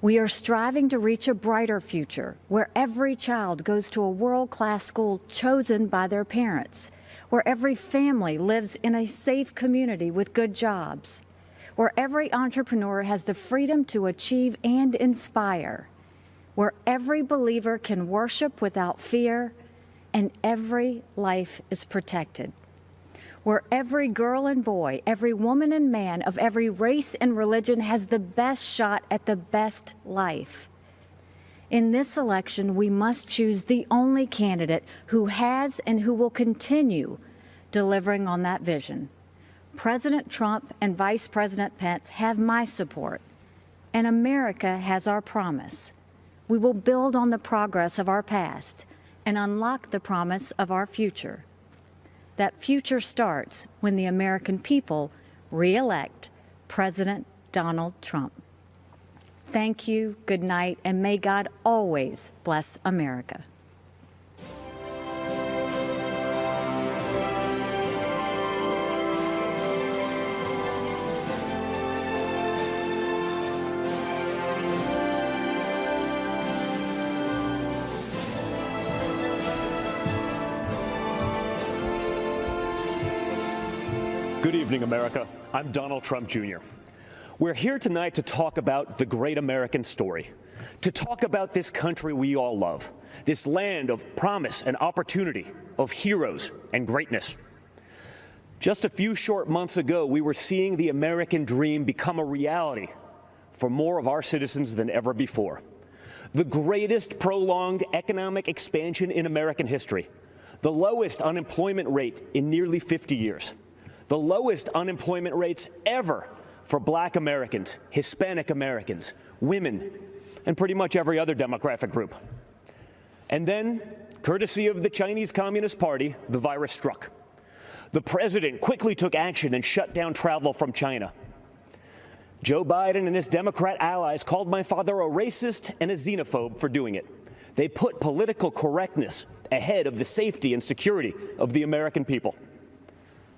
We are striving to reach a brighter future where every child goes to a world-class school chosen by their parents, where every family lives in a safe community with good jobs, where every entrepreneur has the freedom to achieve and inspire, where every believer can worship without fear and every life is protected, where every girl and boy, every woman and man of every race and religion has the best shot at the best life. In this election, we must choose the only candidate who has and who will continue delivering on that vision. President Trump and Vice President Pence have my support, and America has our promise. We will build on the progress of our past and unlock the promise of our future. That future starts when the American people re-elect President Donald Trump. Thank you, good night, and may God always bless America. Good evening, America. I'm Donald Trump Jr. We're here tonight to talk about the great American story, to talk about this country we all love, this land of promise and opportunity, of heroes and greatness. Just a few short months ago, we were seeing the American dream become a reality for more of our citizens than ever before. The greatest prolonged economic expansion in American history, the lowest unemployment rate in nearly 50 years. The lowest unemployment rates ever for Black Americans, Hispanic Americans, women, and pretty much every other demographic group. And then, courtesy of the Chinese Communist Party, the virus struck. The president quickly took action and shut down travel from China. Joe Biden and his Democrat allies called my father a racist and a xenophobe for doing it. They put political correctness ahead of the safety and security of the American people.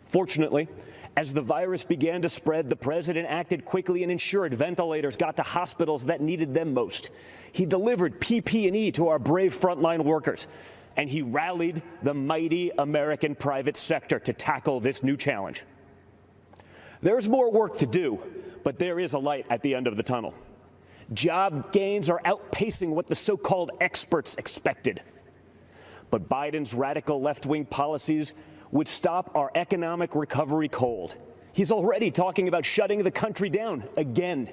Fortunately, as the virus began to spread, the president acted quickly and ensured ventilators got to hospitals that needed them most. He delivered PPE to our brave frontline workers, and he rallied the mighty American private sector to tackle this new challenge. There's more work to do, but there is a light at the end of the tunnel. Job gains are outpacing what the so-called experts expected. But Biden's radical left-wing policies would stop our economic recovery cold. He's already talking about shutting the country down again.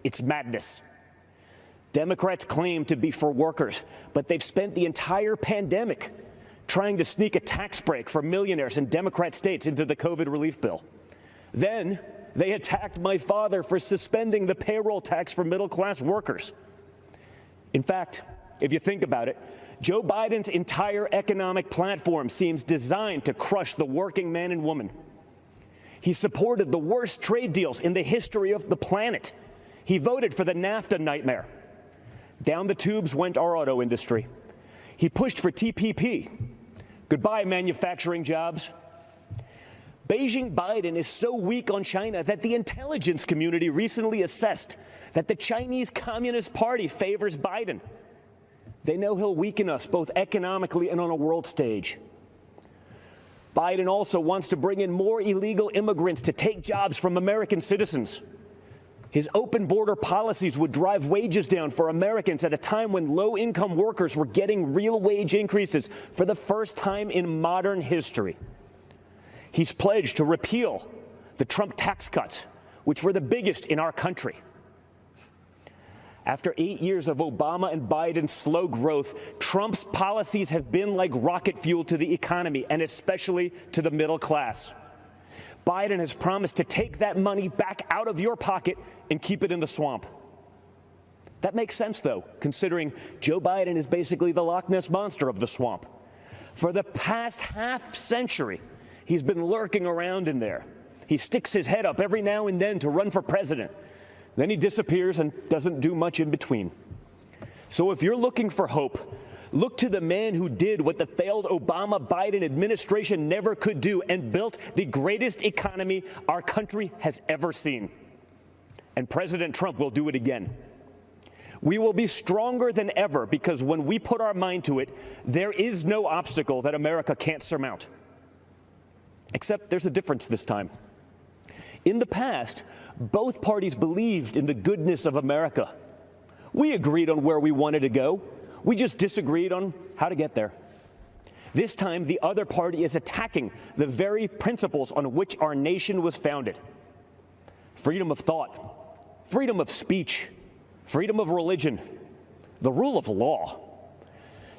It's madness. Democrats claim to be for workers, but they've spent the entire pandemic trying to sneak a tax break for millionaires in Democrat states into the COVID relief bill. Then they attacked my father for suspending the payroll tax for middle-class workers. In fact, if you think about it, Joe Biden's entire economic platform seems designed to crush the working man and woman. He supported the worst trade deals in the history of the planet. He voted for the NAFTA nightmare. Down the tubes went our auto industry. He pushed for TPP. Goodbye, manufacturing jobs. Beijing Biden is so weak on China that the intelligence community recently assessed that the Chinese Communist Party favors Biden. They know he'll weaken us both economically and on a world stage. Biden also wants to bring in more illegal immigrants to take jobs from American citizens. His open border policies would drive wages down for Americans at a time when low-income workers were getting real wage increases for the first time in modern history. He's pledged to repeal the Trump tax cuts, which were the biggest in our country. After 8 years of Obama and Biden's slow growth, Trump's policies have been like rocket fuel to the economy, and especially to the middle class. Biden has promised to take that money back out of your pocket and keep it in the swamp. That makes sense, though, considering Joe Biden is basically the Loch Ness Monster of the swamp. For the past half century, he's been lurking around in there. He sticks his head up every now and then to run for president. Then he disappears and doesn't do much in between. So if you're looking for hope, look to the man who did what the failed Obama-Biden administration never could do and built the greatest economy our country has ever seen. And President Trump will do it again. We will be stronger than ever because when we put our mind to it, there is no obstacle that America can't surmount. Except there's a difference this time. In the past, both parties believed in the goodness of America. We agreed on where we wanted to go. We just disagreed on how to get there. This time, the other party is attacking the very principles on which our nation was founded. Freedom of thought, freedom of speech, freedom of religion, the rule of law.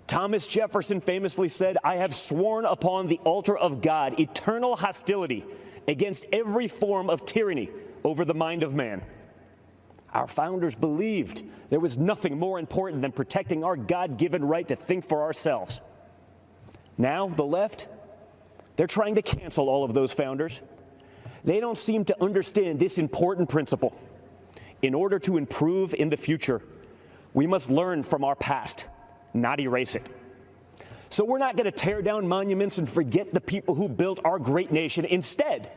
Thomas Jefferson famously said, "I have sworn upon the altar of God eternal hostility against every form of tyranny over the mind of man." Our founders believed there was nothing more important than protecting our God-given right to think for ourselves. Now, the left, they're trying to cancel all of those founders. They don't seem to understand this important principle. In order to improve in the future, we must learn from our past, not erase it. So we're not going to tear down monuments and forget the people who built our great nation. Instead,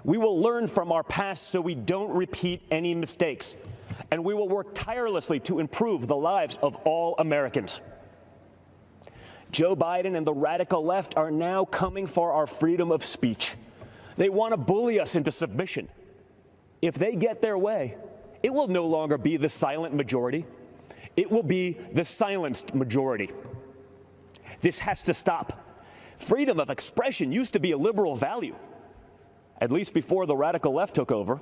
we will learn from our past so we don't repeat any mistakes. And we will work tirelessly to improve the lives of all Americans. Joe Biden and the radical left are now coming for our freedom of speech. They want to bully us into submission. If they get their way, it will no longer be the silent majority. It will be the silenced majority. This has to stop. Freedom of expression used to be a liberal value, at least before the radical left took over.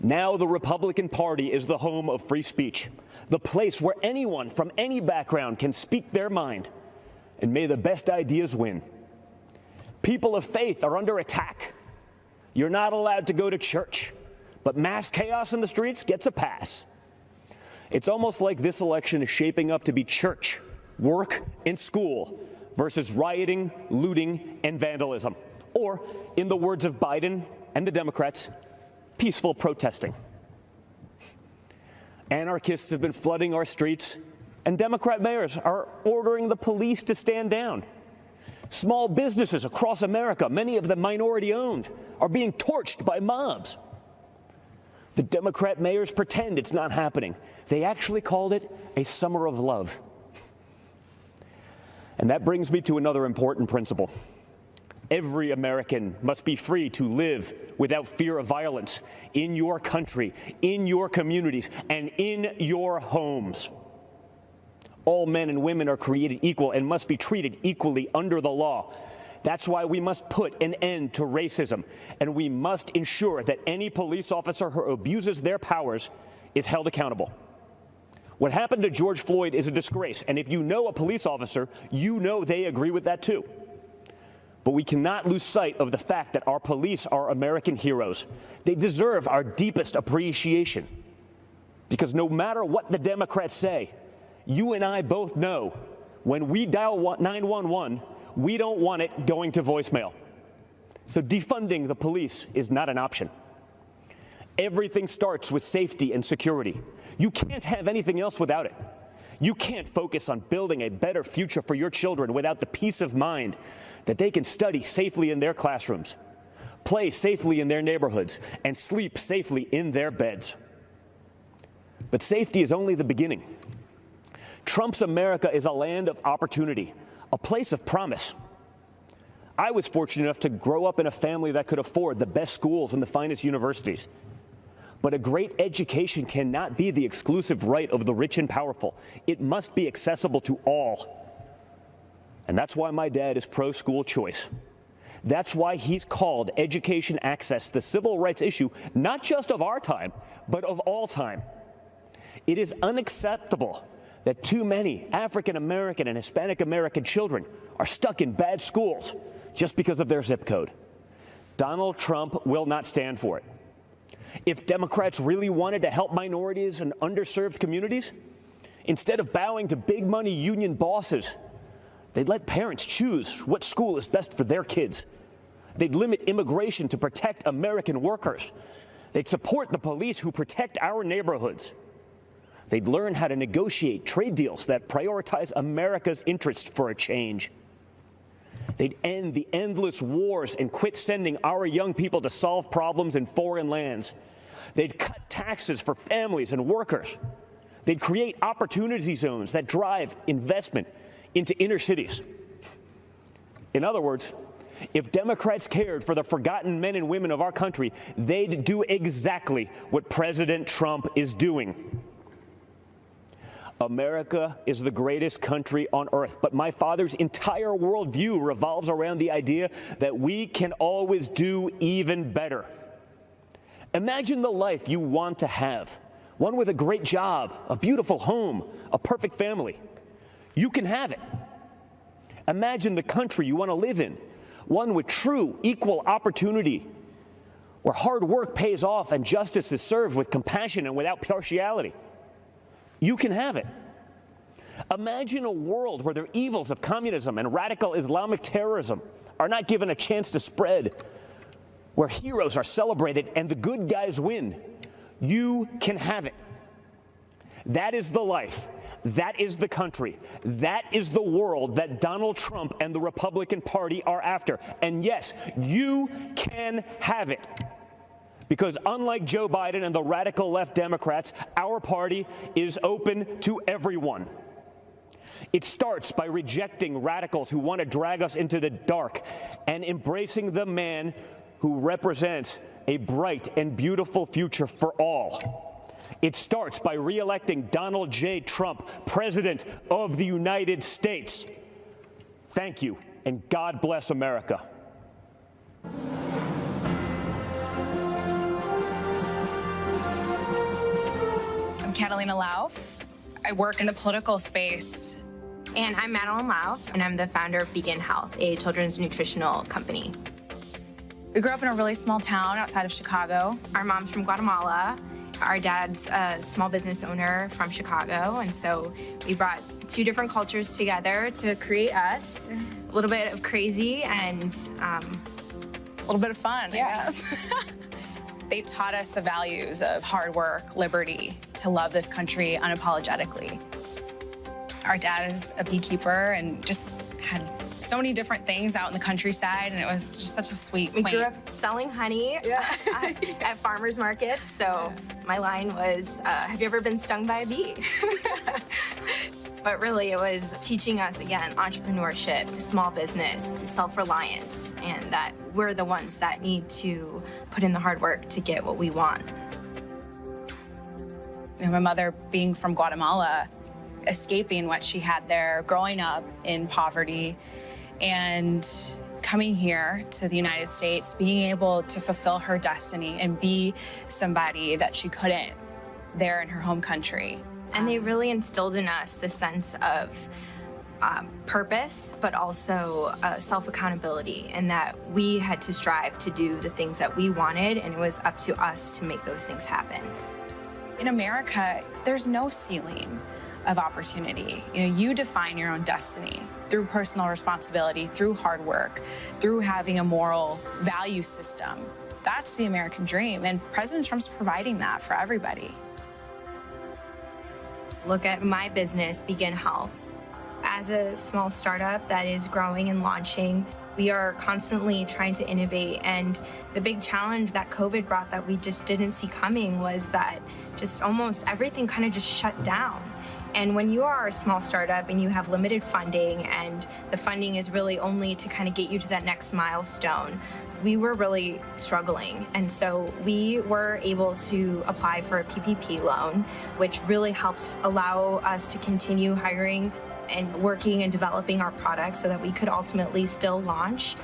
Now the Republican Party is the home of free speech, the place where anyone from any background can speak their mind, and may the best ideas win. People of faith are under attack. You're not allowed to go to church, but mass chaos in the streets gets a pass. It's almost like this election is shaping up to be church, work, and school versus rioting, looting, and vandalism. Or, in the words of Biden and the Democrats, peaceful protesting. Anarchists have been flooding our streets, and Democrat mayors are ordering the police to stand down. Small businesses across America, many of them minority-owned, are being torched by mobs. The Democrat mayors pretend it's not happening. They actually called it a summer of love. And that brings me to another important principle. Every American must be free to live without fear of violence in your country, in your communities, and in your homes. All men and women are created equal and must be treated equally under the law. That's why we must put an end to racism, and we must ensure that any police officer who abuses their powers is held accountable. What happened to George Floyd is a disgrace, and if you know a police officer, you know they agree with that too. But we cannot lose sight of the fact that our police are American heroes. They deserve our deepest appreciation. Because no matter what the Democrats say, you and I both know when we dial 911, we don't want it going to voicemail. So defunding the police is not an option. Everything starts with safety and security. You can't have anything else without it. You can't focus on building a better future for your children without the peace of mind that they can study safely in their classrooms, play safely in their neighborhoods, and sleep safely in their beds. But safety is only the beginning. Trump's America is a land of opportunity, a place of promise. I was fortunate enough to grow up in a family that could afford the best schools and the finest universities. But a great education cannot be the exclusive right of the rich and powerful. It must be accessible to all. And that's why my dad is pro-school choice. That's why he's called education access the civil rights issue, not just of our time, but of all time. It is unacceptable that too many African American and Hispanic American children are stuck in bad schools just because of their zip code. Donald Trump will not stand for it. If Democrats really wanted to help minorities and underserved communities, instead of bowing to big money union bosses, they'd let parents choose what school is best for their kids. They'd limit immigration to protect American workers. They'd support the police who protect our neighborhoods. They'd learn how to negotiate trade deals that prioritize America's interests for a change. They'd end the endless wars and quit sending our young people to solve problems in foreign lands. They'd cut taxes for families and workers. They'd create opportunity zones that drive investment into inner cities. In other words, if Democrats cared for the forgotten men and women of our country, they'd do exactly what President Trump is doing. America is the greatest country on earth, but my father's entire worldview revolves around the idea that we can always do even better. Imagine the life you want to have, one with a great job, a beautiful home, a perfect family. You can have it. Imagine the country you want to live in, one with true equal opportunity, where hard work pays off and justice is served with compassion and without partiality. You can have it. Imagine a world where the evils of communism and radical Islamic terrorism are not given a chance to spread, where heroes are celebrated and the good guys win. You can have it. That is the life. That is the country. That is the world that Donald Trump and the Republican Party are after. And yes, you can have it. Because unlike Joe Biden and the radical left Democrats, our party is open to everyone. It starts by rejecting radicals who want to drag us into the dark and embracing the man who represents a bright and beautiful future for all. It starts by re-electing Donald J. Trump, President of the United States. Thank you, and God bless America. Catalina Lauf. I work in the political space. And I'm Madeline Lauf, and I'm the founder of Begin Health, a children's nutritional company. We grew up in a really small town outside of Chicago. Our mom's from Guatemala. Our dad's a small business owner from Chicago, and so we brought two different cultures together to create us. A little bit of crazy and a little bit of fun, I guess. They taught us the values of hard work, liberty, to love this country unapologetically. Our dad is a beekeeper and just had so many different things out in the countryside, and it was just such a sweet, We grew up selling honey at farmers markets, so my line was, have you ever been stung by a bee? But really, it was teaching us, again, entrepreneurship, small business, self-reliance, and that we're the ones that need to put in the hard work to get what we want. You know, my mother being from Guatemala, escaping what she had there, growing up in poverty, and coming here to the United States, being able to fulfill her destiny and be somebody that she couldn't there in her home country. And they really instilled in us the sense of purpose, but also self-accountability, and that we had to strive to do the things that we wanted, and it was up to us to make those things happen. In America, there's no ceiling of opportunity. You know, you define your own destiny through personal responsibility, through hard work, through having a moral value system. That's the American dream, and President Trump's providing that for everybody. Look at my business, Begin Health. As a small startup that is growing and launching, we are constantly trying to innovate, and the big challenge that COVID brought that we just didn't see coming was that just almost everything kind of just shut down. And when you are a small startup and you have limited funding, and the funding is really only to kind of get you to that next milestone, we were really struggling. And so we were able to apply for a PPP loan, which really helped allow us to continue hiring and working and developing our product so that we could ultimately still launch.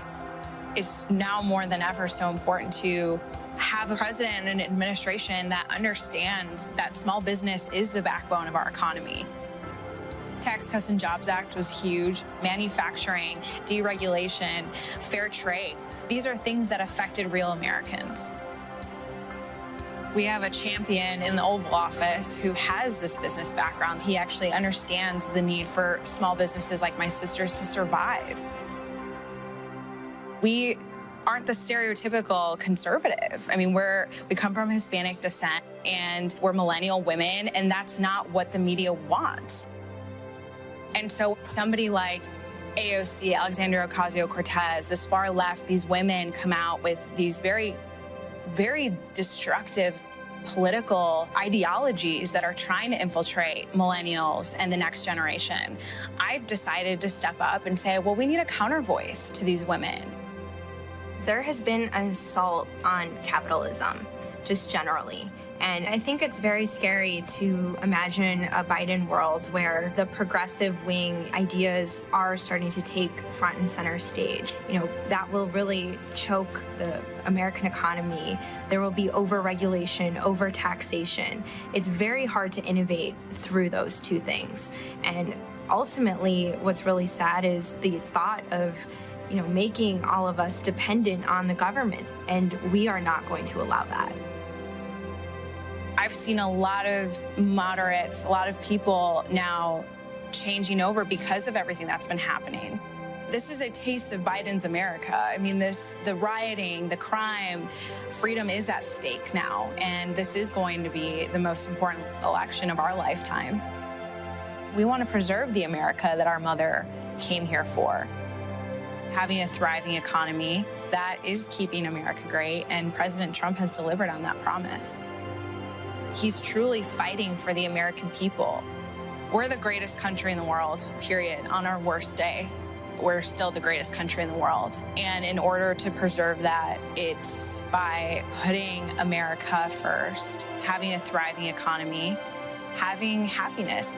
It's now more than ever so important to have a president and an administration that understands that small business is the backbone of our economy. Tax Cuts and Jobs Act was huge. Manufacturing, deregulation, fair trade. These are things that affected real Americans. We have a champion in the Oval Office who has this business background. He actually understands the need for small businesses like my sisters to survive. We aren't the stereotypical conservative. I mean, we come from Hispanic descent and we're millennial women, and that's not what the media wants. And so somebody like AOC, Alexandria Ocasio-Cortez, this far left, these women come out with these very, very destructive political ideologies that are trying to infiltrate millennials and the next generation. I've decided to step up and say, well, we need a counter voice to these women. There has been an assault on capitalism, just generally. And I think it's very scary to imagine a Biden world where the progressive wing ideas are starting to take front and center stage. You know, that will really choke the American economy. There will be over-regulation, over-taxation. It's very hard to innovate through those two things. And ultimately, what's really sad is the thought of making all of us dependent on the government, and we are not going to allow that. I've seen a lot of moderates, a lot of people now changing over because of everything that's been happening. This is a taste of Biden's America. I mean, the rioting, the crime, freedom is at stake now, and this is going to be the most important election of our lifetime. We want to preserve the America that our mother came here for. Having a thriving economy, that is keeping America great, and President Trump has delivered on that promise. He's truly fighting for the American people. We're the greatest country in the world, period. On our worst day, we're still the greatest country in the world. And in order to preserve that, it's by putting America first, having a thriving economy, having happiness.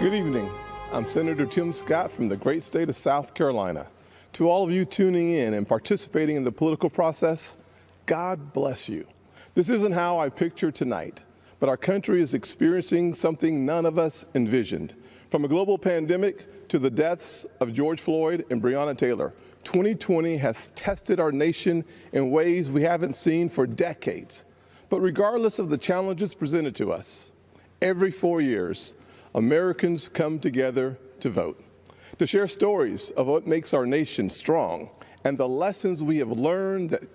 Good evening. I'm Senator Tim Scott from the great state of South Carolina. To all of you tuning in and participating in the political process, God bless you. This isn't how I pictured tonight, but our country is experiencing something none of us envisioned. From a global pandemic to the deaths of George Floyd and Breonna Taylor, 2020 has tested our nation in ways we haven't seen for decades. But regardless of the challenges presented to us, every 4 years, Americans come together to vote, to share stories of what makes our nation strong and the lessons we have learned that